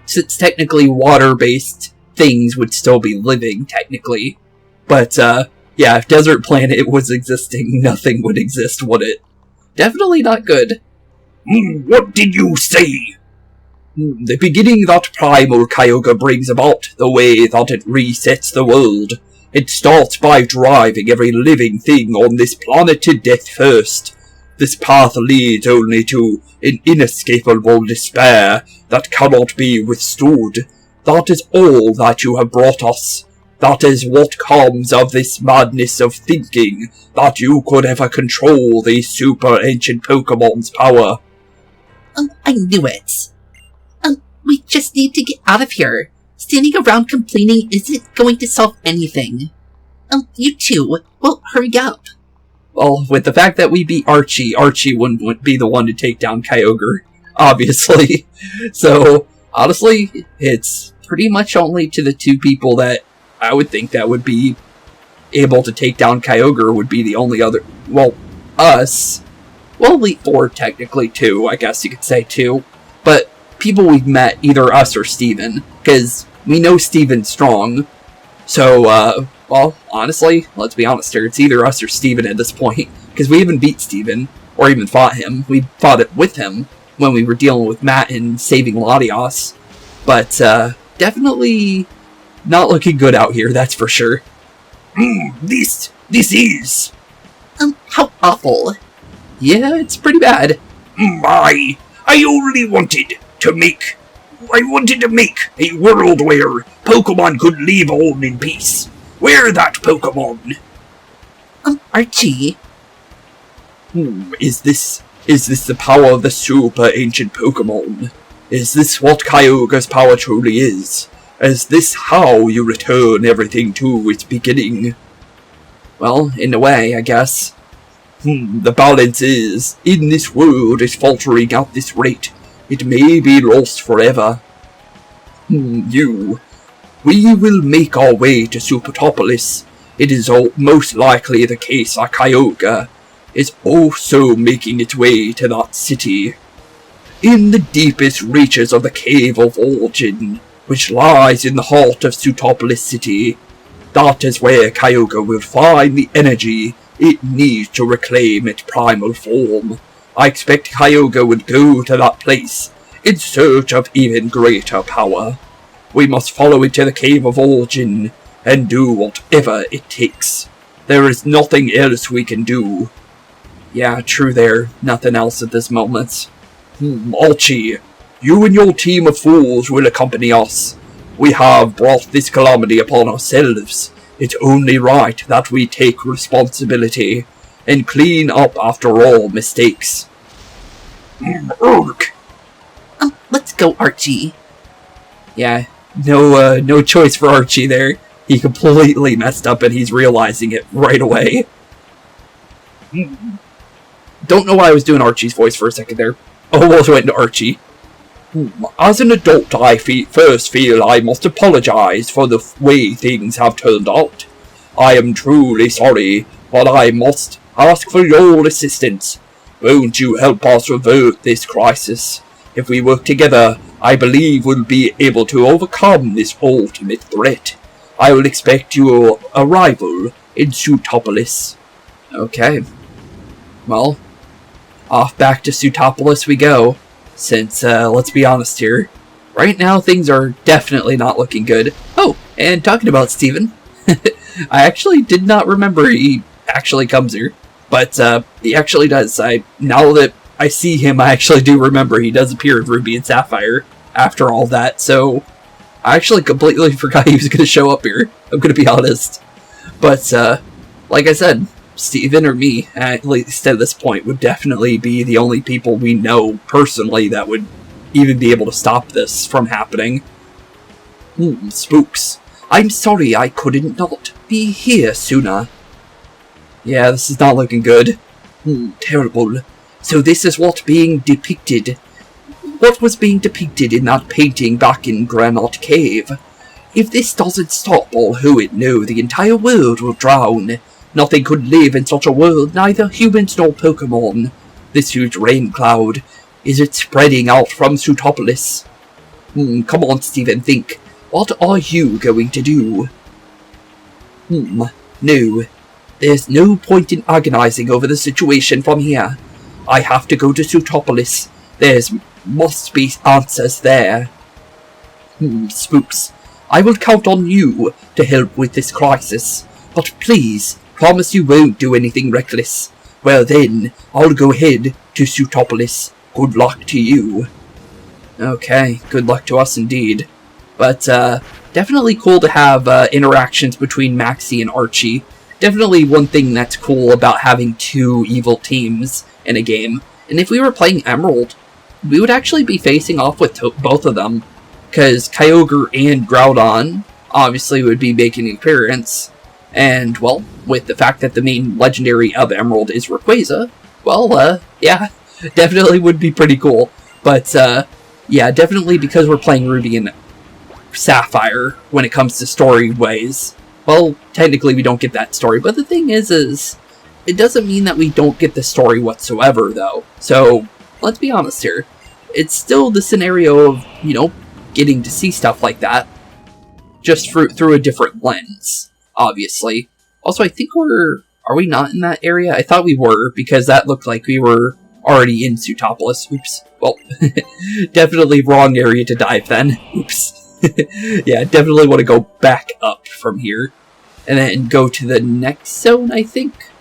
since technically water-based things would still be living, technically. But, yeah, if Desert Planet was existing, nothing would exist, would it? Definitely not good. What did you say? The beginning that Primal Kyogre brings about, the way that it resets the world. It starts by driving every living thing on this planet to death first. This path leads only to an inescapable despair that cannot be withstood. That is all that you have brought us. That is what comes of this madness of thinking that you could ever control these super ancient Pokemon's power. I knew it. We just need to get out of here. Standing around complaining isn't going to solve anything. You two, well, hurry up. Well, with the fact that we beat Archie wouldn't be the one to take down Kyogre, obviously. So, honestly, it's pretty much only to the two people that I would think that would be able to take down Kyogre would be the only other, well, us. Well, Elite Four, technically, too, I guess you could say, too. But people we've met, either us or Steven, because we know Steven's strong. So, well, honestly, let's be honest here, it's either us or Steven at this point, because we haven't beat Steven, or even fought him. We fought it with him when we were dealing with Matt and saving Latios. But, definitely not looking good out here, that's for sure. This is... How awful. Yeah, it's pretty bad. I only wanted to make a world where Pokemon could live on in peace. Where that Pokemon? Archie. Is this the power of the super ancient Pokemon? Is this what Kyogre's power truly is? Is this how you return everything to its beginning? Well, in a way, I guess. The balance is, in this world is faltering at this rate. It may be lost forever. We will make our way to Supertopolis. It is most likely the case that Kyogre is also making its way to that city. In the deepest reaches of the Cave of Origin, which lies in the heart of Supertopolis City, that is where Kyogre will find the energy it needs to reclaim its primal form. I expect Kyogre would go to that place in search of even greater power. We must follow it to the Cave of Origin, and do whatever it takes. There is nothing else we can do. Yeah, true there. Nothing else at this moment. Archie, you and your team of fools will accompany us. We have brought this calamity upon ourselves. It's only right that we take responsibility and clean up after all mistakes. Oh, let's go, Archie. Yeah, no choice for Archie there. He completely messed up and he's realizing it right away. Don't know why I was doing Archie's voice for a second there. Almost went to Archie. As an adult, I first feel I must apologize for the way things have turned out. I am truly sorry, but I must ask for your assistance. Won't you help us avert this crisis? If we work together, I believe we'll be able to overcome this ultimate threat. I will expect your arrival in Sutopolis. Okay. Well, off back to Sutopolis we go. Since, let's be honest here, right now things are definitely not looking good. Oh, and talking about Steven, I actually did not remember he actually comes here. But, he actually does. Now that I see him, I actually do remember he does appear in Ruby and Sapphire after all that, so I actually completely forgot he was going to show up here. I'm going to be honest. But, like I said, Steven or me, at least at this point, would definitely be the only people we know personally that would even be able to stop this from happening. Spooks. I'm sorry I couldn't not be here sooner. Yeah, this is not looking good. Terrible. So this is what being depicted. What was being depicted in that painting back in Granite Cave? If this doesn't stop all Hoenn know, the entire world will drown. Nothing could live in such a world, neither humans nor Pokemon. This huge rain cloud, is it spreading out from Sutopolis? Come on, Steven, think. What are you going to do? No. There's no point in agonizing over the situation from here. I have to go to Sutopolis. Must be answers there. Spooks. I will count on you to help with this crisis. But please, promise you won't do anything reckless. Well then, I'll go ahead to Sutopolis. Good luck to you. Okay, good luck to us indeed. But, definitely cool to have, interactions between Maxie and Archie. Definitely one thing that's cool about having two evil teams in a game. And if we were playing Emerald, we would actually be facing off with both of them. Because Kyogre and Groudon obviously would be making an appearance. And, well, with the fact that the main legendary of Emerald is Rayquaza, well, yeah, definitely would be pretty cool. But, yeah, definitely because we're playing Ruby and Sapphire when it comes to story ways. Well, technically we don't get that story, but the thing is it doesn't mean that we don't get the story whatsoever, though. So, let's be honest here. It's still the scenario of, you know, getting to see stuff like that, just through a different lens, obviously. Also, I think are we not in that area? I thought we were, because that looked like we were already in Sutopolis. Oops. Well, definitely wrong area to dive then. Oops. Yeah, definitely want to go back up from here. And then go to the next zone, I think?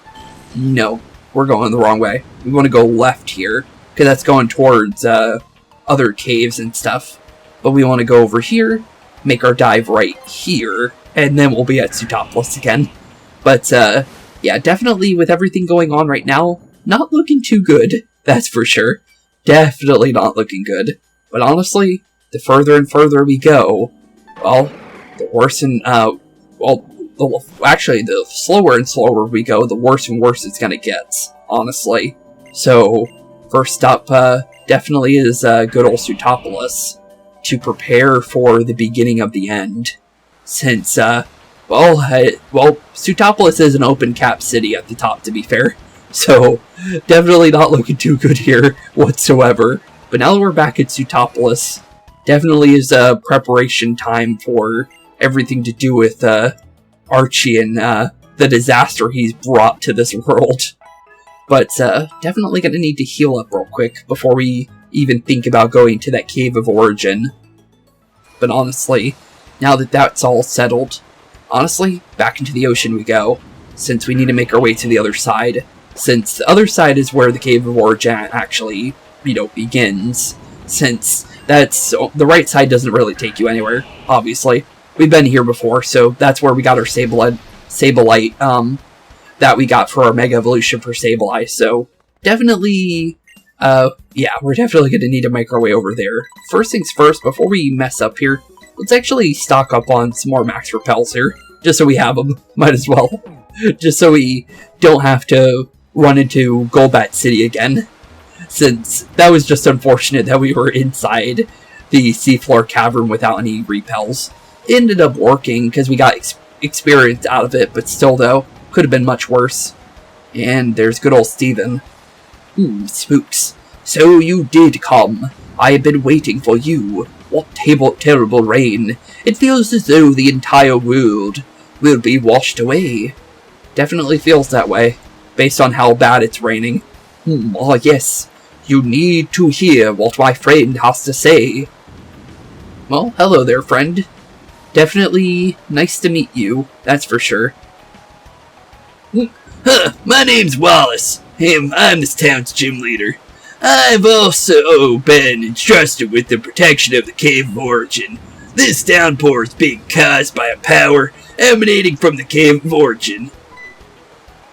No, we're going the wrong way. We want to go left here, because that's going towards other caves and stuff. But we want to go over here, make our dive right here, and then we'll be at Sutopolis again. But, yeah, definitely with everything going on right now, not looking too good, that's for sure. Definitely not looking good. But honestly, the further and further we go, well, the worse and, actually, the slower and slower we go, the worse and worse it's gonna get, honestly. So, first up, definitely is, good old Sutopolis, to prepare for the beginning of the end. Since, Sutopolis is an open cap city at the top, to be fair. So, definitely not looking too good here whatsoever. But now that we're back at Sutopolis, definitely is preparation time for everything to do with Archie and the disaster he's brought to this world. But definitely gonna need to heal up real quick before we even think about going to that Cave of Origin. But honestly, now that that's all settled, honestly, back into the ocean we go, since we need to make our way to the other side. Since the other side is where the Cave of Origin actually, begins. Since the right side doesn't really take you anywhere, obviously. We've been here before, so that's where we got our Sableye, that we got for our Mega Evolution for Sableye, so definitely, yeah, we're definitely going to need to make our way over there. First things first, before we mess up here, let's actually stock up on some more Max Repels here, just so we have them, might as well. Just so we don't have to run into Golbat City again, since that was just unfortunate that we were inside the seafloor cavern without any repels. It ended up working because we got experience out of it, but still though, could have been much worse. And there's good old Steven. Spooks. So you did come. I have been waiting for you. What terrible rain. It feels as though the entire world will be washed away. Definitely feels that way, based on how bad it's raining. Ah yes. You need to hear what my friend has to say. Well, hello there, friend. Definitely nice to meet you, that's for sure. My name's Wallace. I'm this town's gym leader. I've also been entrusted with the protection of the Cave of Origin. This downpour is being caused by a power emanating from the Cave of Origin.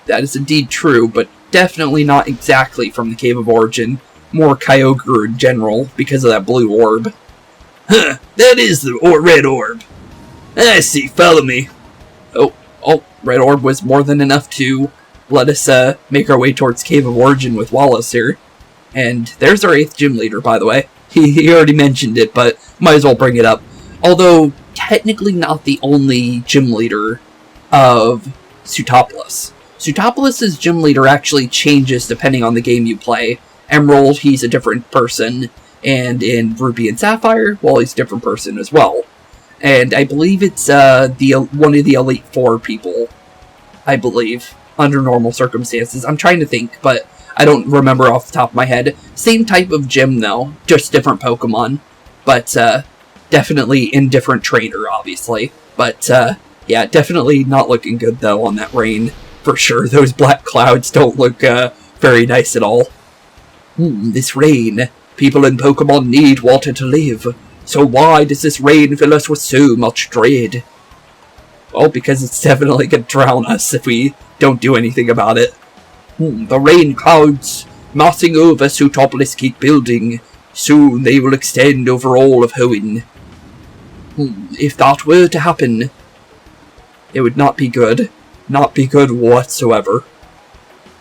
That is indeed true, but definitely not exactly from the Cave of Origin. More Kyogre in general, because of that blue orb. That is the red orb. I see, follow me. Oh, red orb was more than enough to let us make our way towards Cave of Origin with Wallace here. And there's our 8th gym leader, by the way. He already mentioned it, but might as well bring it up. Although, technically not the only gym leader of Sootopolis. Sootopolis' gym leader actually changes depending on the game you play. Emerald, he's a different person, and in Ruby and Sapphire, well, he's a different person as well. And I believe it's one of the Elite Four people, I believe, under normal circumstances. I'm trying to think, but I don't remember off the top of my head. Same type of gym, though, just different Pokemon. But definitely in different trainer, obviously. But yeah, definitely not looking good, though, on that rain. For sure, those black clouds don't look very nice at all. This rain. People in Pokemon need water to live. So why does this rain fill us with so much dread? Well, because it's definitely going to drown us if we don't do anything about it. The rain clouds massing over Sootopolis keep building. Soon they will extend over all of Hoenn. If that were to happen, it would not be good. Not be good whatsoever.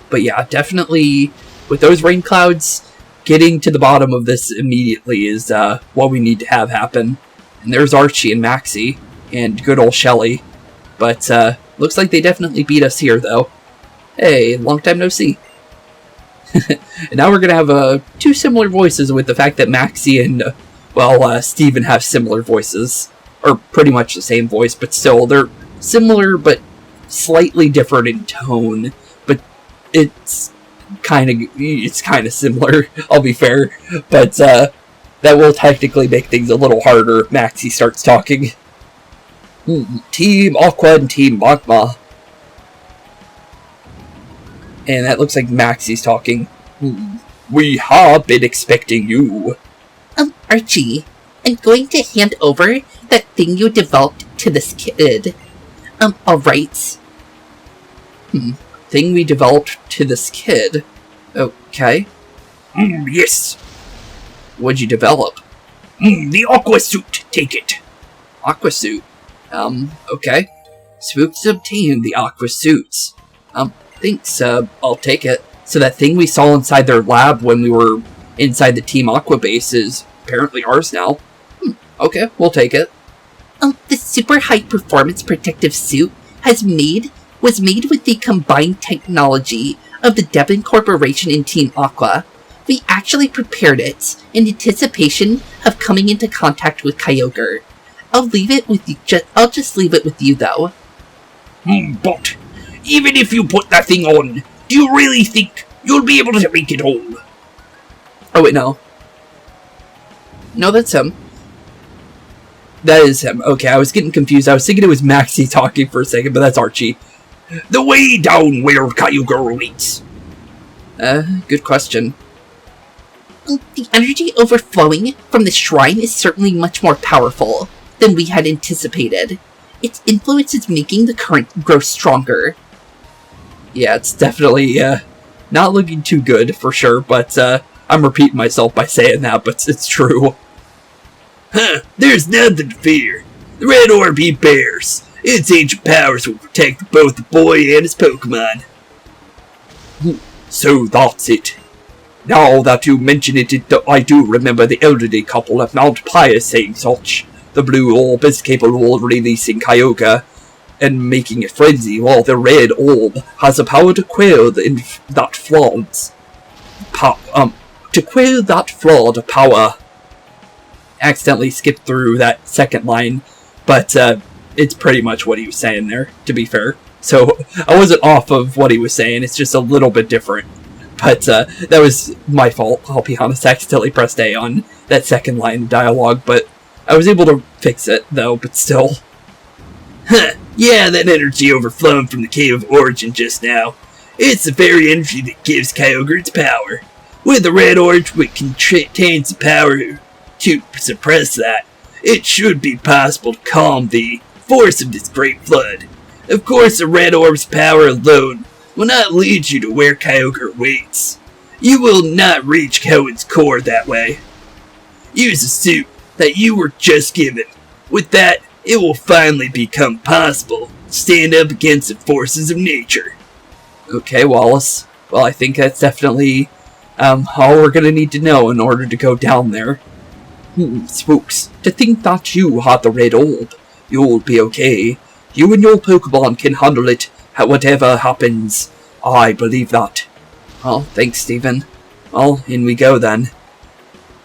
But yeah, definitely, with those rain clouds, getting to the bottom of this immediately is what we need to have happen. And there's Archie and Maxie, and good old Shelly. But looks like they definitely beat us here, though. Hey, long time no see. And now we're going to have two similar voices with the fact that Maxie and, Steven have similar voices. Or pretty much the same voice, but still, they're similar but slightly different in tone. But it's kind of similar, I'll be fair. But that will technically make things a little harder if Maxie starts talking. Team Aqua and Team Magma. And that looks like Maxie's talking. We have been expecting you. Archie, I'm going to hand over that thing you developed to this kid. Alright. Thing we developed to this kid? Okay. Yes. What'd you develop? The Aqua suit, take it. Aqua suit? Okay. Spooks obtained the Aqua suits. Thanks, I'll take it. So that thing we saw inside their lab when we were inside the Team Aqua base is apparently ours now. Okay, we'll take it. The super high performance protective suit was made with the combined technology of the Devon Corporation and Team Aqua. We actually prepared it in anticipation of coming into contact with Kyogre. I'll leave it with you. I'll just leave it with you, though. But even if you put that thing on, do you really think you'll be able to make it home? Oh wait, no. No, that's him. That is him. Okay, I was getting confused. I was thinking it was Maxie talking for a second, but that's Archie. The way down where Kyogre waits. Good question. The energy overflowing from the shrine is certainly much more powerful than we had anticipated. Its influence is making the current grow stronger. Yeah, it's definitely, not looking too good, for sure, but, I'm repeating myself by saying that, but it's true. Huh, there's nothing to fear. The red orb he bears. Its ancient powers will protect both the boy and his Pokemon. So that's it. Now that you mention it, I do remember the elderly couple of Mount Pius saying such. The blue orb is capable of releasing Kyogre and making it frenzy, while the red orb has the power to quell that flawed power. Accidentally skipped through that second line, but it's pretty much what he was saying there, to be fair. So I wasn't off of what he was saying, it's just a little bit different. But that was my fault, I'll be honest. I accidentally pressed A on that second line of dialogue, but I was able to fix it, though, but still. Huh, yeah, that energy overflowing from the Cave of Origin just now. It's the very energy that gives Kyogre its power. With the red orb, which contains the power to suppress that, it should be possible to calm the force of this great flood. Of course, the red orb's power alone will not lead you to where Kyogre waits. You will not reach Hoenn's core that way. Use the suit that you were just given. With that, it will finally become possible to stand up against the forces of nature. Okay, Wallace. Well, I think that's definitely all we're gonna need to know in order to go down there. Spooks, to think that you had the red orb. You'll be okay. You and your Pokemon can handle it, whatever happens. I believe that. Well, thanks, Stephen. Well, in we go then.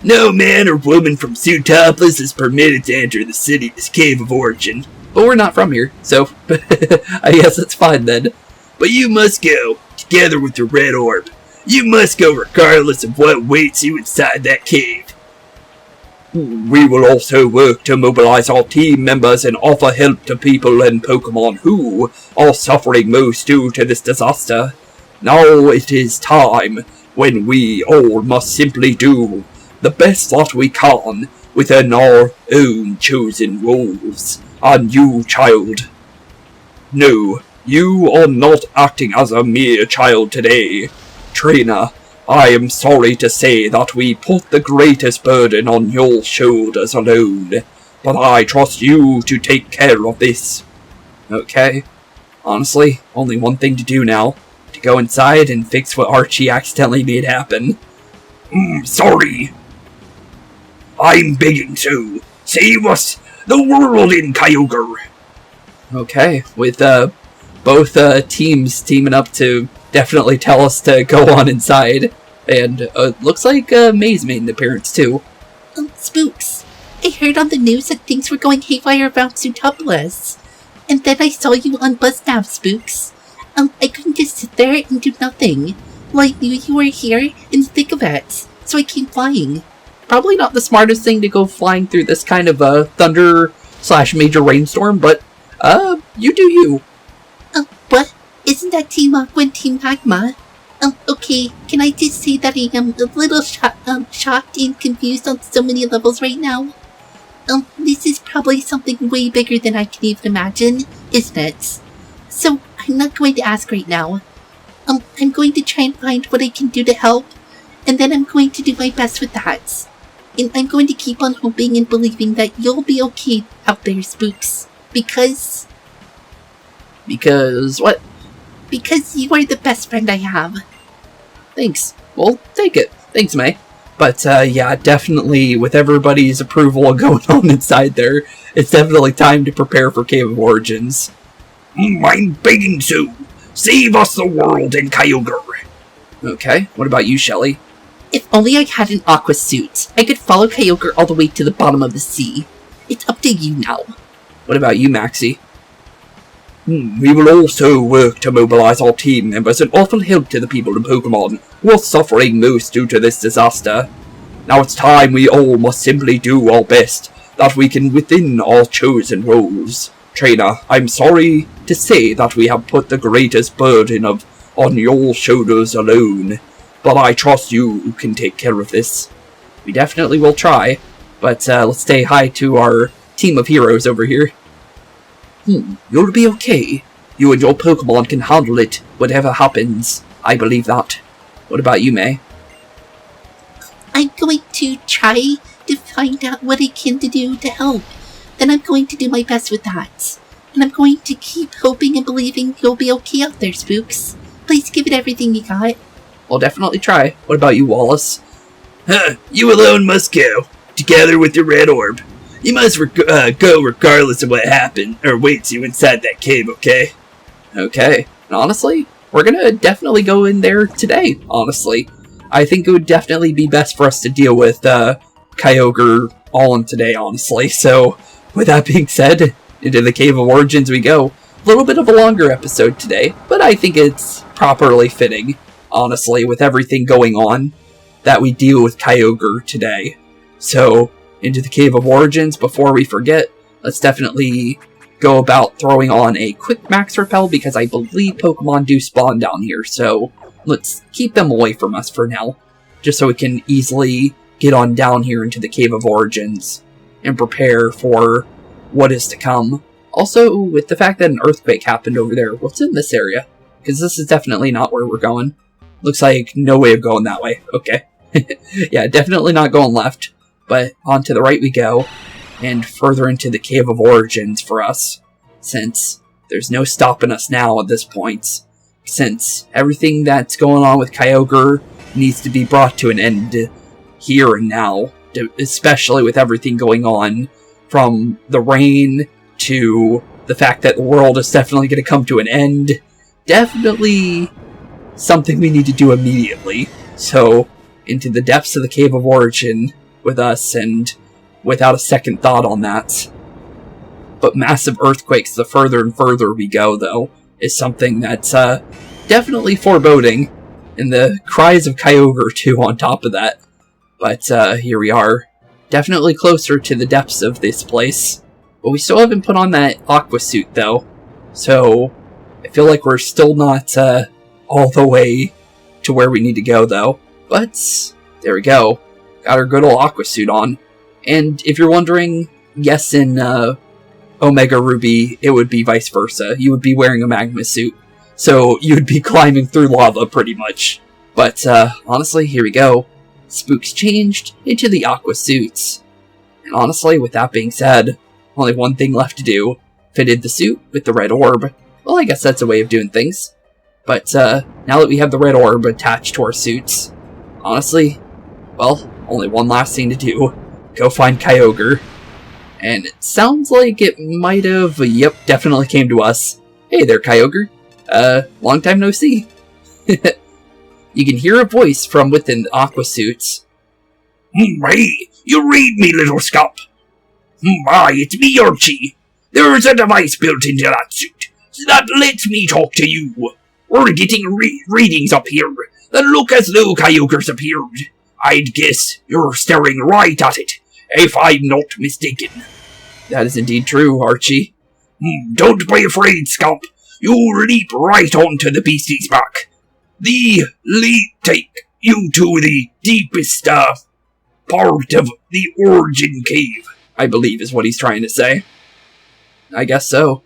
No man or woman from Sutopolis is permitted to enter the city's Cave of Origin. But we're not from here, so I guess it's fine then. But you must go, together with your red orb. You must go regardless of what waits you inside that cave. We will also work to mobilize our team members and offer help to people and Pokemon who are suffering most due to this disaster. Now it is time when we all must simply do the best that we can within our own chosen roles. And you, child. No, you are not acting as a mere child today. Trainer, I am sorry to say that we put the greatest burden on your shoulders alone, but I trust you to take care of this. Okay. Honestly, only one thing to do now. To go inside and fix what Archie accidentally made happen. Sorry. I'm begging to. Save us, the world in Kyogre. Okay, with both teams teaming up to definitely tell us to go on inside. And looks like May's made an appearance too. Spooks, I heard on the news that things were going haywire around Sutopolis. And then I saw you on BuzzNav, Spooks. I couldn't just sit there and do nothing. Well, I knew you were here in the thick of it, so I came flying. Probably not the smartest thing to go flying through this kind of thunder/major rainstorm, but you do you. What? Isn't that Team Aqua and Team Magma? Okay, can I just say that I am a little shocked and confused on so many levels right now? This is probably something way bigger than I can even imagine, isn't it? So, I'm not going to ask right now. I'm going to try and find what I can do to help, and then I'm going to do my best with that. And I'm going to keep on hoping and believing that you'll be okay out there, Spooks. Because what? Because you are the best friend I have. Thanks. We'll take it. Thanks, May. But, yeah, definitely, with everybody's approval going on inside there, it's definitely time to prepare for Cave of Origins. I'm begging to. Save us the world in Kyogre. Okay, what about you, Shelly? If only I had an aqua suit, I could follow Kyogre all the way to the bottom of the sea. It's up to you now. What about you, Maxie? We will also work to mobilize our team members and offer help to the people in Pokemon who are suffering most due to this disaster. Now it's time we all must simply do our best that we can within our chosen roles. Trainer, I'm sorry to say that we have put the greatest burden on your shoulders alone, but I trust you can take care of this. We definitely will try, but let's say hi to our team of heroes over here. You'll be okay. You and your Pokemon can handle it, whatever happens. I believe that. What about you, May? I'm going to try to find out what I can do to help. Then I'm going to do my best with that. And I'm going to keep hoping and believing you'll be okay out there, Spooks. Please give it everything you got. We'll definitely try. What about you, Wallace? You alone must go, together with your red orb. You must go regardless of what happened, or waits you inside that cave, okay? Okay. And honestly, we're gonna definitely go in there today, honestly. I think it would definitely be best for us to deal with Kyogre all in today, honestly. So, with that being said, into the Cave of Origins we go. A little bit of a longer episode today, but I think it's properly fitting, honestly, with everything going on, that we deal with Kyogre today. So, into the Cave of Origins, before we forget, let's definitely go about throwing on a quick max repel, because I believe Pokemon do spawn down here, so let's keep them away from us for now, just so we can easily get on down here into the Cave of Origins and prepare for what is to come. Also, with the fact that an earthquake happened over there, what's in this area? Because this is definitely not where we're going. Looks like no way of going that way. Okay. Yeah, definitely not going left. But on to the right we go, and further into the Cave of Origins for us, since there's no stopping us now at this point, since everything that's going on with Kyogre needs to be brought to an end here and now, especially with everything going on, from the rain to the fact that the world is definitely going to come to an end. Definitely something we need to do immediately. So, into the depths of the Cave of Origin with us, and without a second thought on that. But massive earthquakes the further and further we go, though, is something that's definitely foreboding, and the cries of Kyogre too on top of that. But here we are, definitely closer to the depths of this place. But we still haven't put on that Aqua suit, though, so I feel like we're still not all the way to where we need to go, though. But there we go. Got our good old Aqua suit on. And if you're wondering, yes, in Omega Ruby, it would be vice versa. You would be wearing a magma suit, so you would be climbing through lava, pretty much. But honestly, here we go. Spooks changed into the Aqua suits. And honestly, with that being said, only one thing left to do. Fitted the suit with the red orb. Well, I guess that's a way of doing things. But now that we have the red orb attached to our suits, honestly, well, only one last thing to do. Go find Kyogre. And it sounds like it might have, yep, definitely came to us. Hey there, Kyogre. Long time no see. You can hear a voice from within the Aqua suits. Hey, you read me, little scump. Hi, it's me, Archie. There's a device built into that suit that lets me talk to you. We're getting readings up here that look as though Kyogre's appeared. I'd guess you're staring right at it, if I'm not mistaken. That is indeed true, Archie. Don't be afraid, scump. You'll leap right onto the beastie's back. The leap take you to the deepest part of the Origin Cave, I believe is what he's trying to say. I guess so.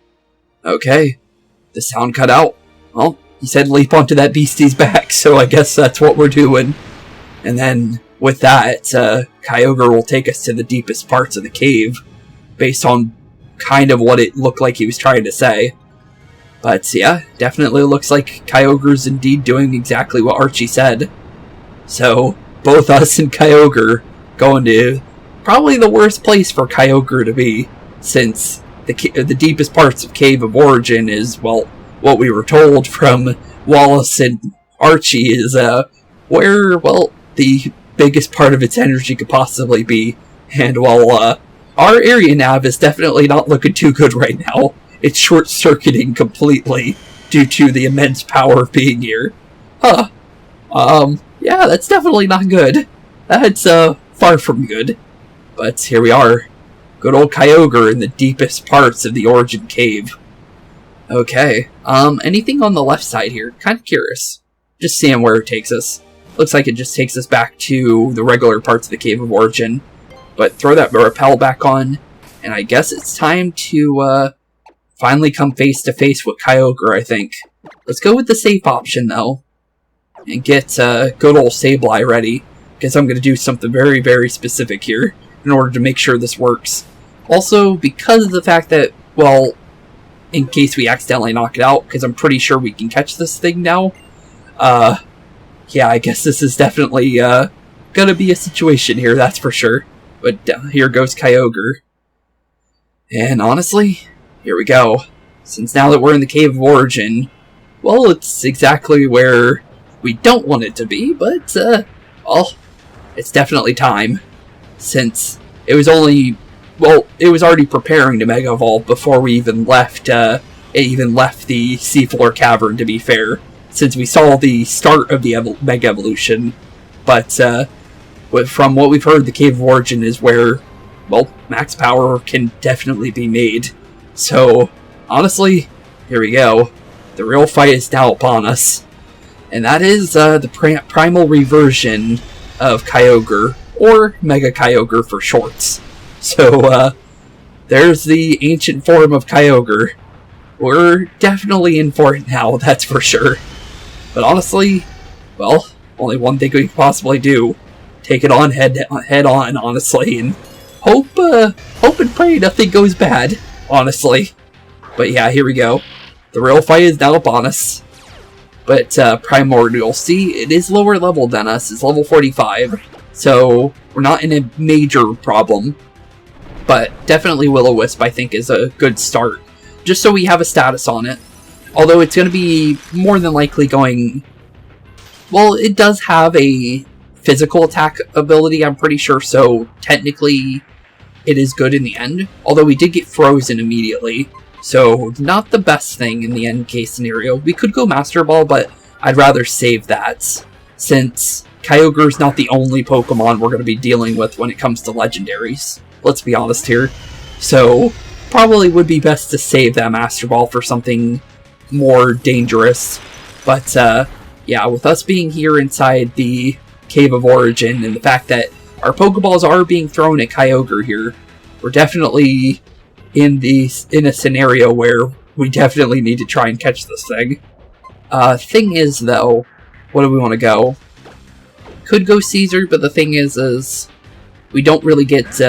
Okay. The sound cut out. Well, he said leap onto that beastie's back, so I guess that's what we're doing. And then, with that, Kyogre will take us to the deepest parts of the cave, based on kind of what it looked like he was trying to say. But yeah, definitely looks like Kyogre's indeed doing exactly what Archie said. So, both us and Kyogre going to probably the worst place for Kyogre to be, since the deepest parts of Cave of Origin is, well, what we were told from Wallace and Archie is where, well, the biggest part of its energy could possibly be. And while our area nav is definitely not looking too good right now, it's short-circuiting completely due to the immense power of being here. Yeah, that's definitely not good. That's far from good. But here we are. Good old Kyogre in the deepest parts of the Origin Cave. Okay, anything on the left side here? Kind of curious. Just seeing where it takes us. Looks like it just takes us back to the regular parts of the Cave of Origin. But throw that repel back on, and I guess it's time to, finally come face to face with Kyogre, I think. Let's go with the safe option, though. And get, good old Sableye ready. Because I'm going to do something very, very specific here in order to make sure this works. Also, because of the fact that, well, in case we accidentally knock it out, because I'm pretty sure we can catch this thing now, yeah, I guess this is definitely, gonna be a situation here, that's for sure. But here goes Kyogre. And honestly, here we go. Since now that we're in the Cave of Origin, well, it's exactly where we don't want it to be, but, well, it's definitely time. Since it was only, well, it was already preparing to Mega Evolve before we even left, it even left the seafloor cavern, to be fair. Since we saw the start of the Mega Evolution. But, from what we've heard, the Cave of Origin is where, well, max power can definitely be made. So, honestly, here we go. The real fight is now upon us. And that is, the Primal reversion of Kyogre, or Mega Kyogre for shorts. So, there's the ancient form of Kyogre. We're definitely in for it now, that's for sure. But honestly, well, only one thing we can possibly do. Take it on head on, honestly, and hope and pray nothing goes bad, honestly. But yeah, here we go. The real fight is now upon us. But Primordial, see, it is lower level than us. It's level 45. So we're not in a major problem. But definitely Will-O-Wisp, I think, is a good start. Just so we have a status on it. Although it's going to be more than likely going... Well, it does have a physical attack ability, I'm pretty sure. So technically, it is good in the end. Although we did get frozen immediately. So, not the best thing in the end case scenario. We could go Master Ball, but I'd rather save that, since Kyogre's not the only Pokemon we're going to be dealing with when it comes to legendaries. Let's be honest here. So, probably would be best to save that Master Ball for something more dangerous. But, yeah, with us being here inside the Cave of Origin, and the fact that our Pokeballs are being thrown at Kyogre here, we're definitely in a scenario where we definitely need to try and catch this thing. Thing is, though, what do we want to go? Could go Caesar, but the thing is we don't really get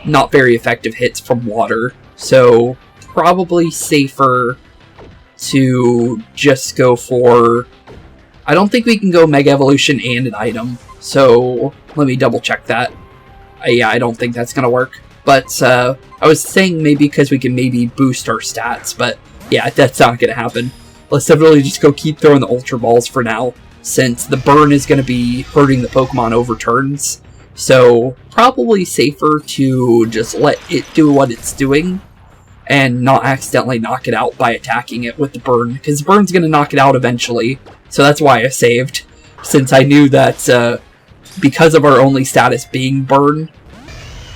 not very effective hits from water, so probably safer to just go for... I don't think we can go Mega Evolution and an item, so let me double check that. Yeah, I don't think that's gonna work. But, I was saying maybe because we can maybe boost our stats, but yeah, that's not going to happen. Let's definitely just go keep throwing the Ultra Balls for now, since the burn is going to be hurting the Pokemon over turns. So, probably safer to just let it do what it's doing, and not accidentally knock it out by attacking it with the burn, because the burn's going to knock it out eventually. So that's why I saved, since I knew that, because of our only status being burn,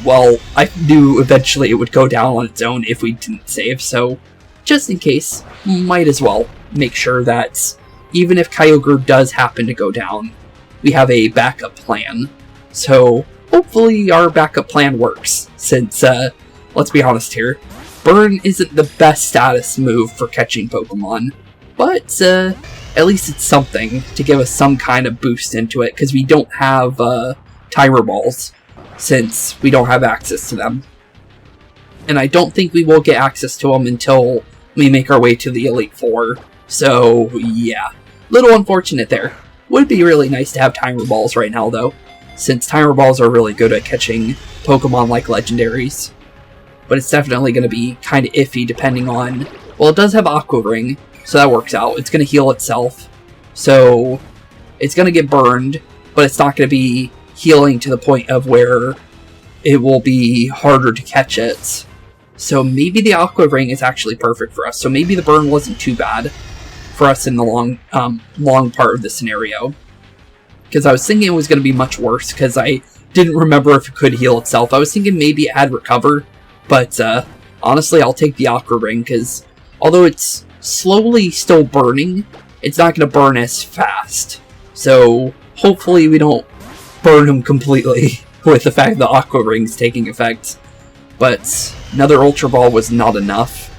well, I knew eventually it would go down on its own if we didn't save, so just in case, might as well make sure that even if Kyogre does happen to go down, we have a backup plan. So hopefully our backup plan works, since, let's be honest here, Burn isn't the best status move for catching Pokemon, but at least it's something to give us some kind of boost into it, because we don't have Timer Balls, since we don't have access to them. And I don't think we will get access to them until we make our way to the Elite Four. So, yeah. Little unfortunate there. Would be really nice to have Timer Balls right now, though, since Timer Balls are really good at catching Pokemon like legendaries. But it's definitely going to be kind of iffy depending on... Well, it does have Aqua Ring, so that works out. It's going to heal itself. So, it's going to get burned, but it's not going to be healing to the point of where it will be harder to catch it. So maybe the Aqua Ring is actually perfect for us. So maybe the burn wasn't too bad for us in the long part of the scenario. Because I was thinking it was going to be much worse, because I didn't remember if it could heal itself. I was thinking maybe it had Recover, But, honestly, I'll take the Aqua Ring, because although it's slowly still burning, it's not going to burn as fast. So, hopefully we don't burn him completely with the fact the Aqua Ring's taking effect. But another Ultra Ball was not enough.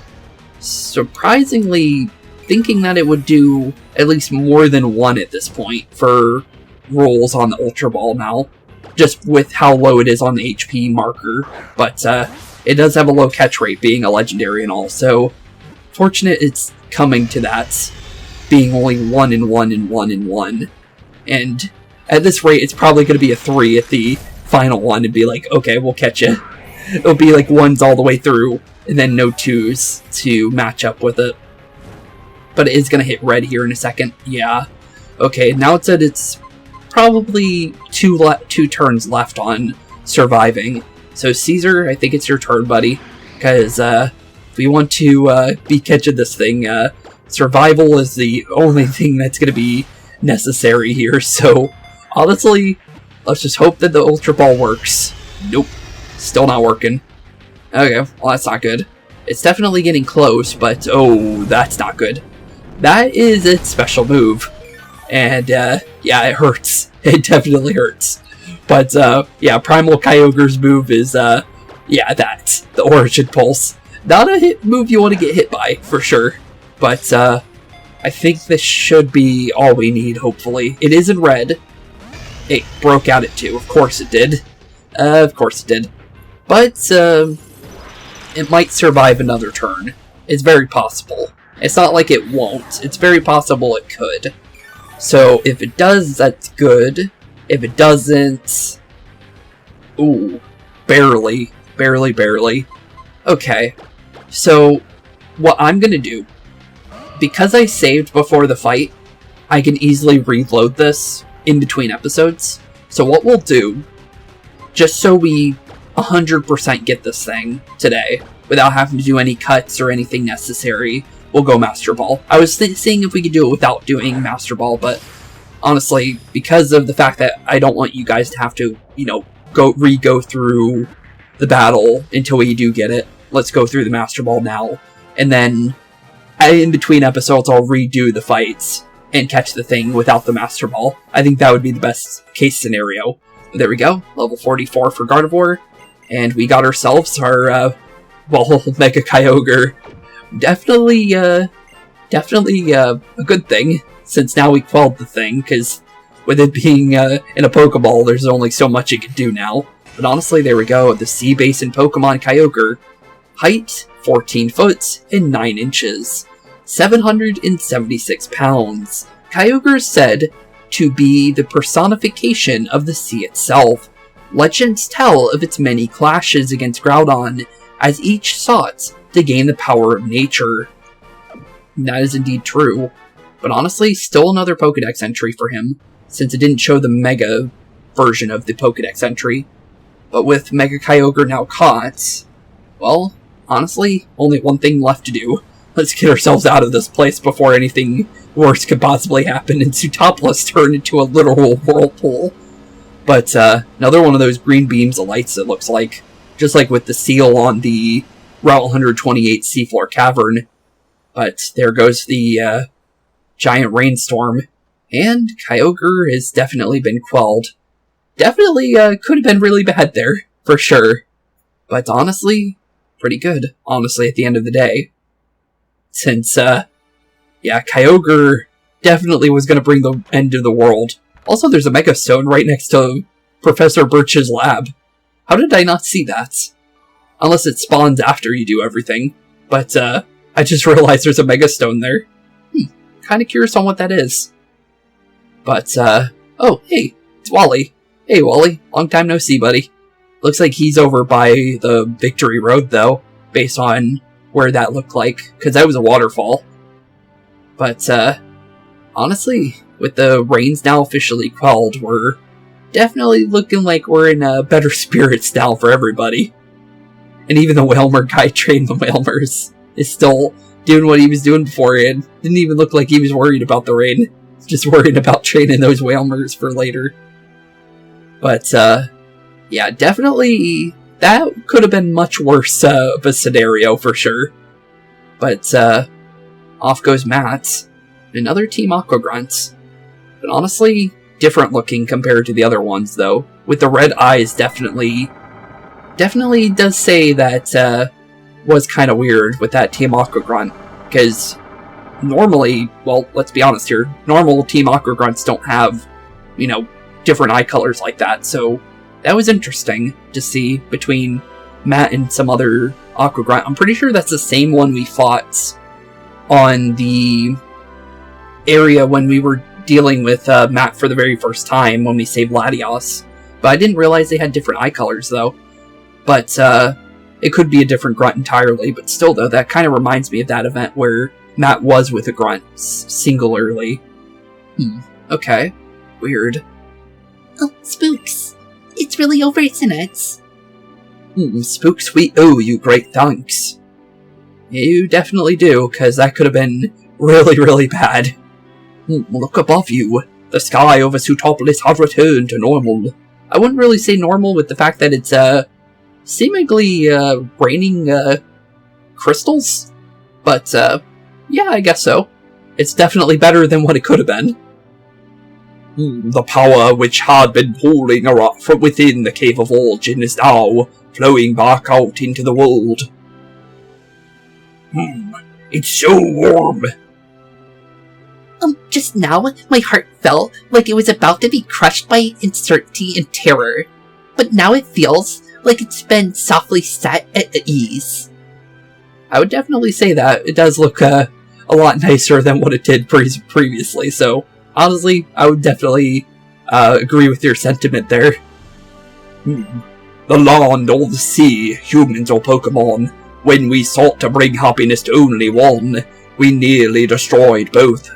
Surprisingly, thinking that it would do at least more than one at this point for rolls on the Ultra Ball now, just with how low it is on the HP marker. But it does have a low catch rate, being a legendary and all, so fortunate it's coming to that, being only 1 and 1 and 1 and 1. And at this rate, it's probably going to be a 3 at the final one and be like, okay, we'll catch you. It'll be like 1s all the way through, and then no 2s to match up with it. But it is going to hit red here in a second. Yeah. Okay, now it said it's probably two turns left on surviving. So Caesar, I think it's your turn, buddy. Because if we want to be catching this thing, survival is the only thing that's going to be necessary here. So honestly, let's just hope that the Ultra Ball works. Nope. Still not working. Okay, well that's not good. It's definitely getting close, but oh, that's not good. That is its special move. And yeah, it hurts. It definitely hurts. But yeah, Primal Kyogre's move is yeah, that's the Origin Pulse. Not a hit move you want to get hit by, for sure. But I think this should be all we need, hopefully. It is in red. It broke out at 2. Of course it did. Of course it did. But it might survive another turn. It's very possible. It's not like it won't. It's very possible it could. So if it does, that's good. If it doesn't... Ooh. Barely. Barely, barely. Okay. So what I'm going to do, because I saved before the fight, I can easily reload this in between episodes. So what we'll do, just so we 100% get this thing today, without having to do any cuts or anything necessary, we'll go Master Ball. I was seeing if we could do it without doing Master Ball, but honestly, because of the fact that I don't want you guys to have to, you know, re-go through the battle until we do get it, let's go through the Master Ball now, and then in between episodes I'll redo the fights and catch the thing without the Master Ball. I think that would be the best case scenario. But there we go, level 44 for Gardevoir, and we got ourselves our, well, Mega Kyogre. Definitely a good thing, since now we quelled the thing, because with it being in a Pokeball, there's only so much it can do now. But honestly, there we go, the Sea Basin Pokemon Kyogre. Height, 14 foot and 9 inches. 776 pounds. Kyogre is said to be the personification of the sea itself. Legends tell of its many clashes against Groudon, as each sought to gain the power of nature. And that is indeed true. But honestly, still another Pokedex entry for him, since it didn't show the Mega version of the Pokedex entry. But with Mega Kyogre now caught, well, honestly, only one thing left to do. Let's get ourselves out of this place before anything worse could possibly happen and Sootopolis turn into a literal whirlpool. But another one of those green beams of lights, it looks like. Just like with the seal on the Route 128 Seafloor Cavern. But there goes the giant rainstorm. And Kyogre has definitely been quelled. Definitely could have been really bad there, for sure. But honestly, pretty good, honestly, at the end of the day. Since, yeah, Kyogre definitely was going to bring the end of the world. Also, there's a Mega Stone right next to Professor Birch's lab. How did I not see that? Unless it spawns after you do everything. But, I just realized there's a Mega Stone there. Kind of curious on what that is. But, oh, hey, it's Wally. Hey, Wally, long time no see, buddy. Looks like he's over by the Victory Road, though, based on where that looked like, because that was a waterfall. But, honestly, with the rains now officially quelled, we're definitely looking like we're in better spirits now for everybody. And even the Whalmer guy trained the Whalmers is still doing what he was doing before, and didn't even look like he was worried about the rain. Just worried about training those Whalmers for later. But, yeah, definitely that could have been much worse of a scenario for sure. But off goes Matt. Another Team Aqua grunt. But honestly, different looking compared to the other ones though. With the red eyes definitely does say that was kind of weird with that Team Aqua grunt. Because normally, well, let's be honest here, normal Team Aqua grunts don't have, you know, different eye colors like that. So that was interesting to see between Matt and some other Aqua grunt. I'm pretty sure that's the same one we fought on the area when we were dealing with Matt for the very first time when we saved Latios. But I didn't realize they had different eye colors though. But it could be a different grunt entirely. But still though, that kind of reminds me of that event where Matt was with a grunt singularly. Okay. Weird. Oh, Spooks. It's really over, isn't it? Spooks, we owe you great thanks. You definitely do, because that could have been really, really bad. Look above you. The sky over Sutopolis has returned to normal. I wouldn't really say normal with the fact that it's, seemingly, raining, crystals? But, yeah, I guess so. It's definitely better than what it could have been. The power which had been pouring from within the Cave of Origin is now flowing back out into the world. It's so warm. Just now, my heart felt like it was about to be crushed by uncertainty and terror. But now it feels like it's been softly set at ease. I would definitely say that. It does look, a lot nicer than what it did previously, so honestly, I would definitely agree with your sentiment there. The land or the sea, humans or Pokemon, when we sought to bring happiness to only one, we nearly destroyed both.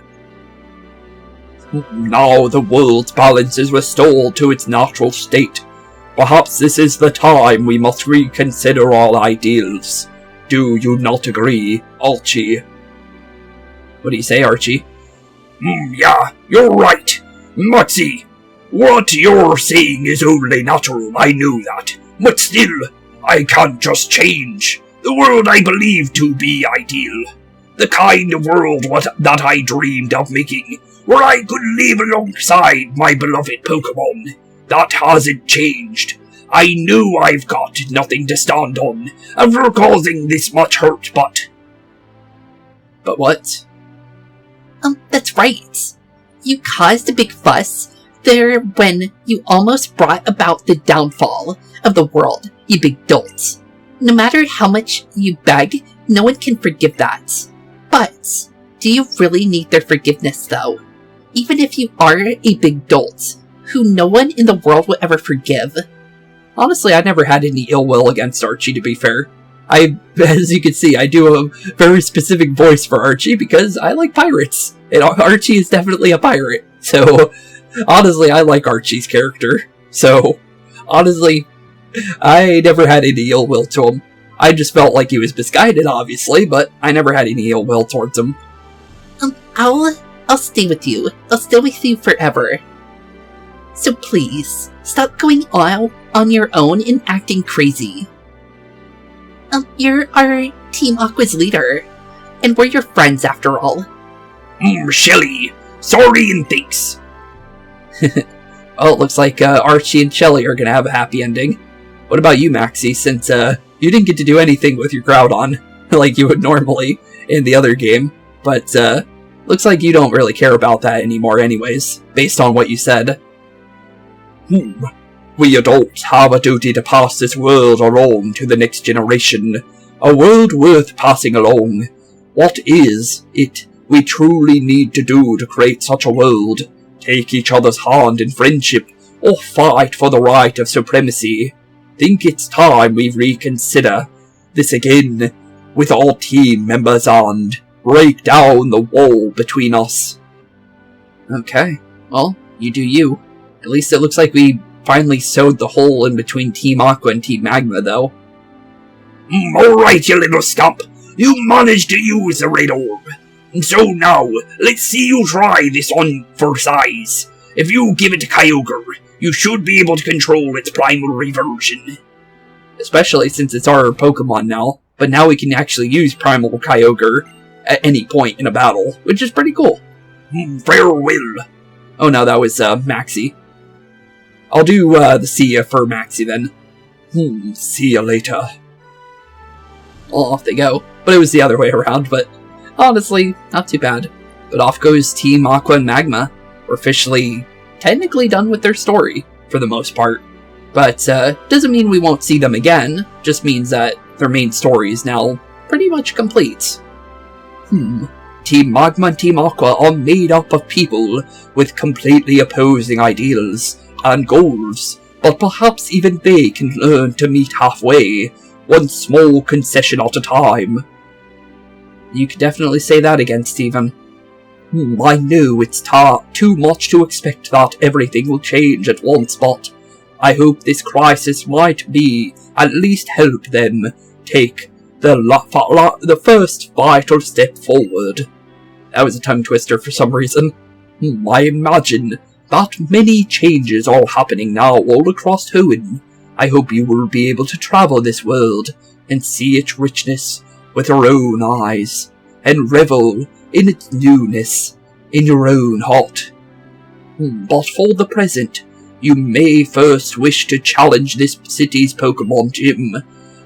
Now the world's balance is restored to its natural state. Perhaps this is the time we must reconsider our ideals. Do you not agree, Archie? What do you say, Archie? Yeah, you're right. Mutsy, what you're saying is only natural, I know that. But still, I can't just change. The world I believe to be ideal. The kind of world that I dreamed of making, where I could live alongside my beloved Pokemon. That hasn't changed. I know I've got nothing to stand on, after causing this much hurt, but... But what? That's right. You caused a big fuss there when you almost brought about the downfall of the world, you big dolt. No matter how much you beg, no one can forgive that. But, do you really need their forgiveness though? Even if you are a big dolt, who no one in the world will ever forgive. Honestly, I never had any ill will against Archie, to be fair. As you can see, I do a very specific voice for Archie because I like pirates. And Archie is definitely a pirate. So, honestly, I like Archie's character. So, honestly, I never had any ill will to him. I just felt like he was misguided, obviously, but I never had any ill will towards him. I'll stay with you. I'll stay with you forever. So please, stop going all on your own and acting crazy. You're our Team Aqua's leader, and we're your friends after all. Shelly, sorry and thanks. Well, it looks like Archie and Shelly are gonna have a happy ending. What about you, Maxie, since you didn't get to do anything with your Groudon, like you would normally in the other game, but looks like you don't really care about that anymore anyways, based on what you said. We adults have a duty to pass this world along to the next generation. A world worth passing along. What is it we truly need to do to create such a world? Take each other's hand in friendship, or fight for the right of supremacy? Think it's time we reconsider this again with all team members and break down the wall between us. Okay, well, you do you. At least it looks like we finally sewed the hole in between Team Aqua and Team Magma, though. Alright, you little stump. You managed to use the red orb. So now, let's see you try this on for size. If you give it to Kyogre, you should be able to control its primal reversion. especially since it's our Pokemon now. But now we can actually use Primal Kyogre at any point in a battle, which is pretty cool. Farewell. Oh no, that was Maxie. I'll do the see ya for Maxie then. See ya later. Well, off they go. But it was the other way around, but honestly, not too bad. But off goes Team Aqua and Magma. We're officially, technically done with their story, for the most part. But doesn't mean we won't see them again, just means that their main story is now pretty much complete. Team Magma and Team Aqua are made up of people with completely opposing ideals and goals, but perhaps even they can learn to meet halfway, one small concession at a time. You could definitely say that again, Stephen. I know it's too much to expect that everything will change at once, but I hope this crisis might be at least help them take the first vital step forward. That was a tongue twister for some reason. I imagine that many changes are happening now all across Hoenn. I hope you will be able to travel this world and see its richness with your own eyes, and revel in its newness in your own heart. But for the present, you may first wish to challenge this city's Pokemon gym.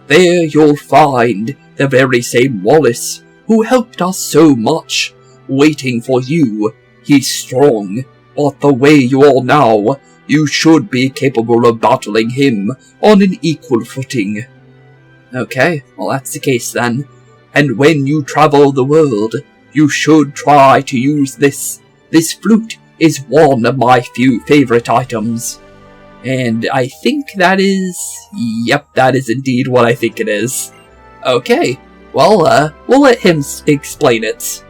There you'll find the very same Wallace who helped us so much, waiting for you. He's strong, but the way you are now, you should be capable of battling him on an equal footing. Okay, well that's the case then. And when you travel the world, you should try to use this. This flute is one of my few favorite items. And I think that is... Yep, that is indeed what I think it is. Okay, well, we'll let him explain it.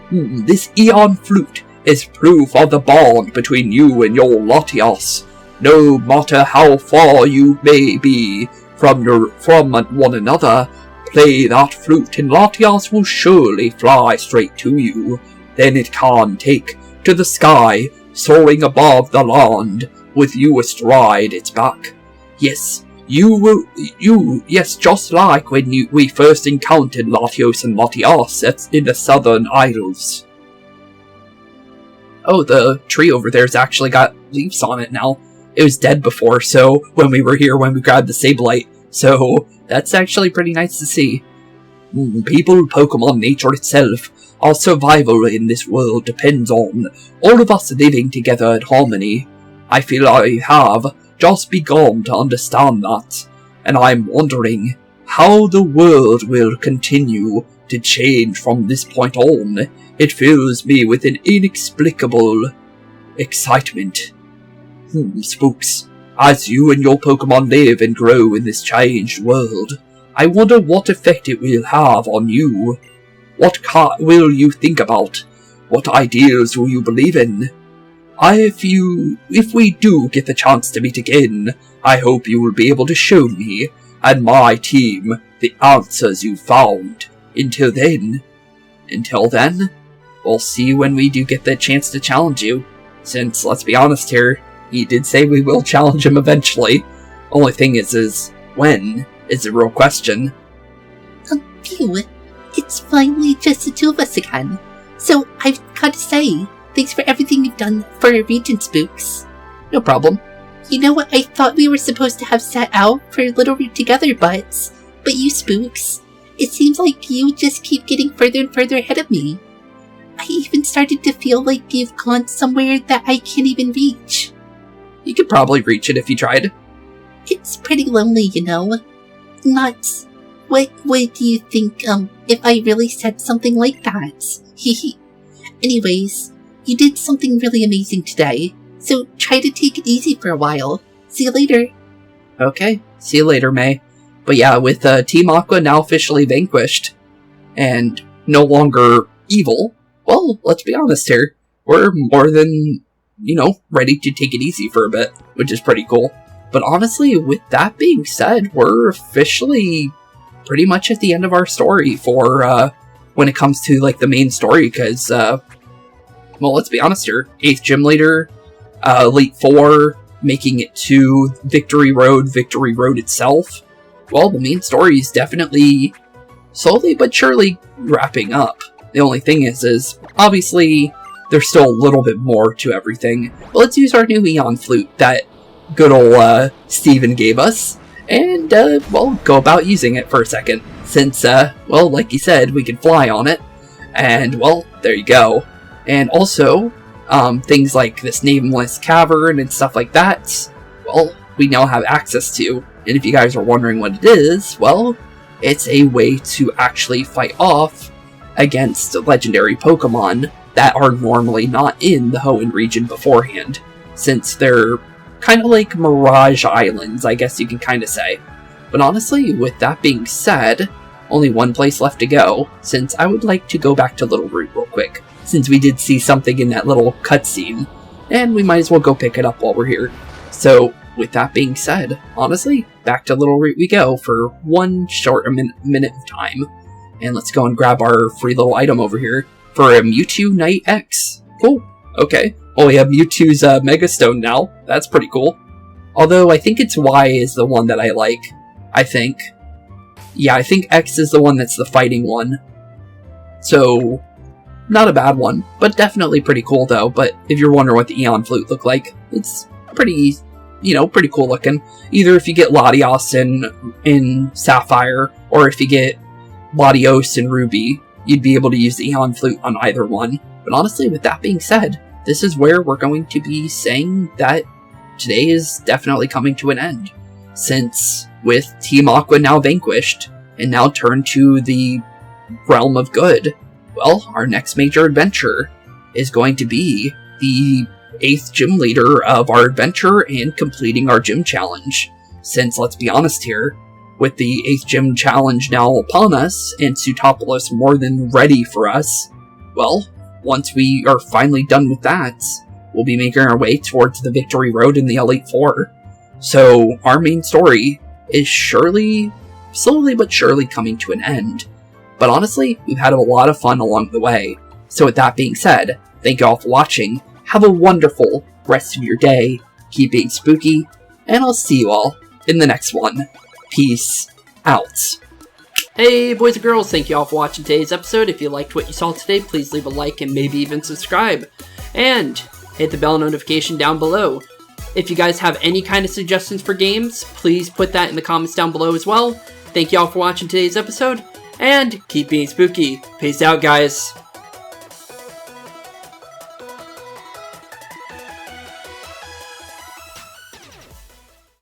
This Eon flute is proof of the bond between you and your Latias. No matter how far you may be from one another, play that flute and Latias will surely fly straight to you. Then it can take to the sky, soaring above the land, with you astride its back. Yes, yes, just like when we first encountered Latios and Latias in the Southern Isles. Oh, the tree over there's actually got leaves on it now. It was dead before, so when we were here when we grabbed the Sableye, so that's actually pretty nice to see. People, Pokemon, nature itself, our survival in this world depends on all of us living together in harmony. I feel I have just begun to understand that, and I'm wondering how the world will continue to change from this point on. It fills me with an inexplicable excitement. Spooks, as you and your Pokemon live and grow in this changed world, I wonder what effect it will have on you. What will you think about? What ideals will you believe in? If we do get the chance to meet again, I hope you will be able to show me and my team the answers you found. Until then, we'll see when we do get the chance to challenge you. Since, let's be honest here, he did say we will challenge him eventually. Only thing is when is the real question. Phew, it's finally just the two of us again. So, I've got to say, thanks for everything you've done for our region, Spooks. No problem. You know what, I thought we were supposed to have set out for a little route together, but you Spooks, it seems like you just keep getting further and further ahead of me. I even started to feel like you've gone somewhere that I can't even reach. You could probably reach it if you tried. It's pretty lonely, you know. Not... What do you think, if I really said something like that? Hehe. Anyways, you did something really amazing today, so try to take it easy for a while. See you later. Okay, see you later, May. But yeah, with Team Aqua now officially vanquished, and no longer evil, well, let's be honest here, we're more than, ready to take it easy for a bit, which is pretty cool. But honestly, with that being said, we're officially pretty much at the end of our story for, when it comes to, the main story, because, well, let's be honest here, 8th Gym Leader, Elite Four, making it to Victory Road itself, well, the main story is definitely slowly but surely wrapping up. The only thing is obviously there's still a little bit more to everything. But let's use our new Eon Flute that good old Steven gave us, and, well, go about using it for a second. Since, well, like he said, we can fly on it, and, well, there you go. And also, things like this nameless cavern and stuff like that, well, we now have access to. And if you guys are wondering what it is, well, it's a way to actually fight off against legendary Pokemon that are normally not in the Hoenn region beforehand, since they're kind of like Mirage Islands, I guess you can kind of say. But honestly, with that being said, only one place left to go, since I would like to go back to Little Root real quick, since we did see something in that little cutscene, and we might as well go pick it up while we're here. So, with that being said, honestly, back to Little Root we go for one short minute of time. And let's go and grab our free little item over here for a Mewtwo Knight X. Cool. Okay. Well, we have Mewtwo's Mega Stone now. That's pretty cool. Although, I think it's Y is the one that I like. I think. Yeah, I think X is the one that's the fighting one. So, not a bad one. But definitely pretty cool, though. But if you're wondering what the Eon Flute looked like, it's pretty, pretty cool looking. Either if you get Latios in Sapphire, or if you get Latios in Ruby, you'd be able to use the Eon Flute on either one. But honestly, with that being said, this is where we're going to be saying that today is definitely coming to an end. Since, with Team Aqua now vanquished, and now turned to the realm of good, well, our next major adventure is going to be the 8th gym leader of our adventure and completing our gym challenge. Since, let's be honest here, with the 8th gym challenge now upon us, and Sootopolis more than ready for us, well, once we are finally done with that, we'll be making our way towards the victory road in the Elite Four. So, our main story is slowly but surely coming to an end. But honestly, we've had a lot of fun along the way. So with that being said, thank you all for watching, have a wonderful rest of your day, keep being spooky, and I'll see you all in the next one. Peace out. Hey boys and girls, thank you all for watching today's episode. If you liked what you saw today, please leave a like and maybe even subscribe. And hit the bell notification down below. If you guys have any kind of suggestions for games, please put that in the comments down below as well. Thank you all for watching today's episode, and keep being spooky. Peace out, guys.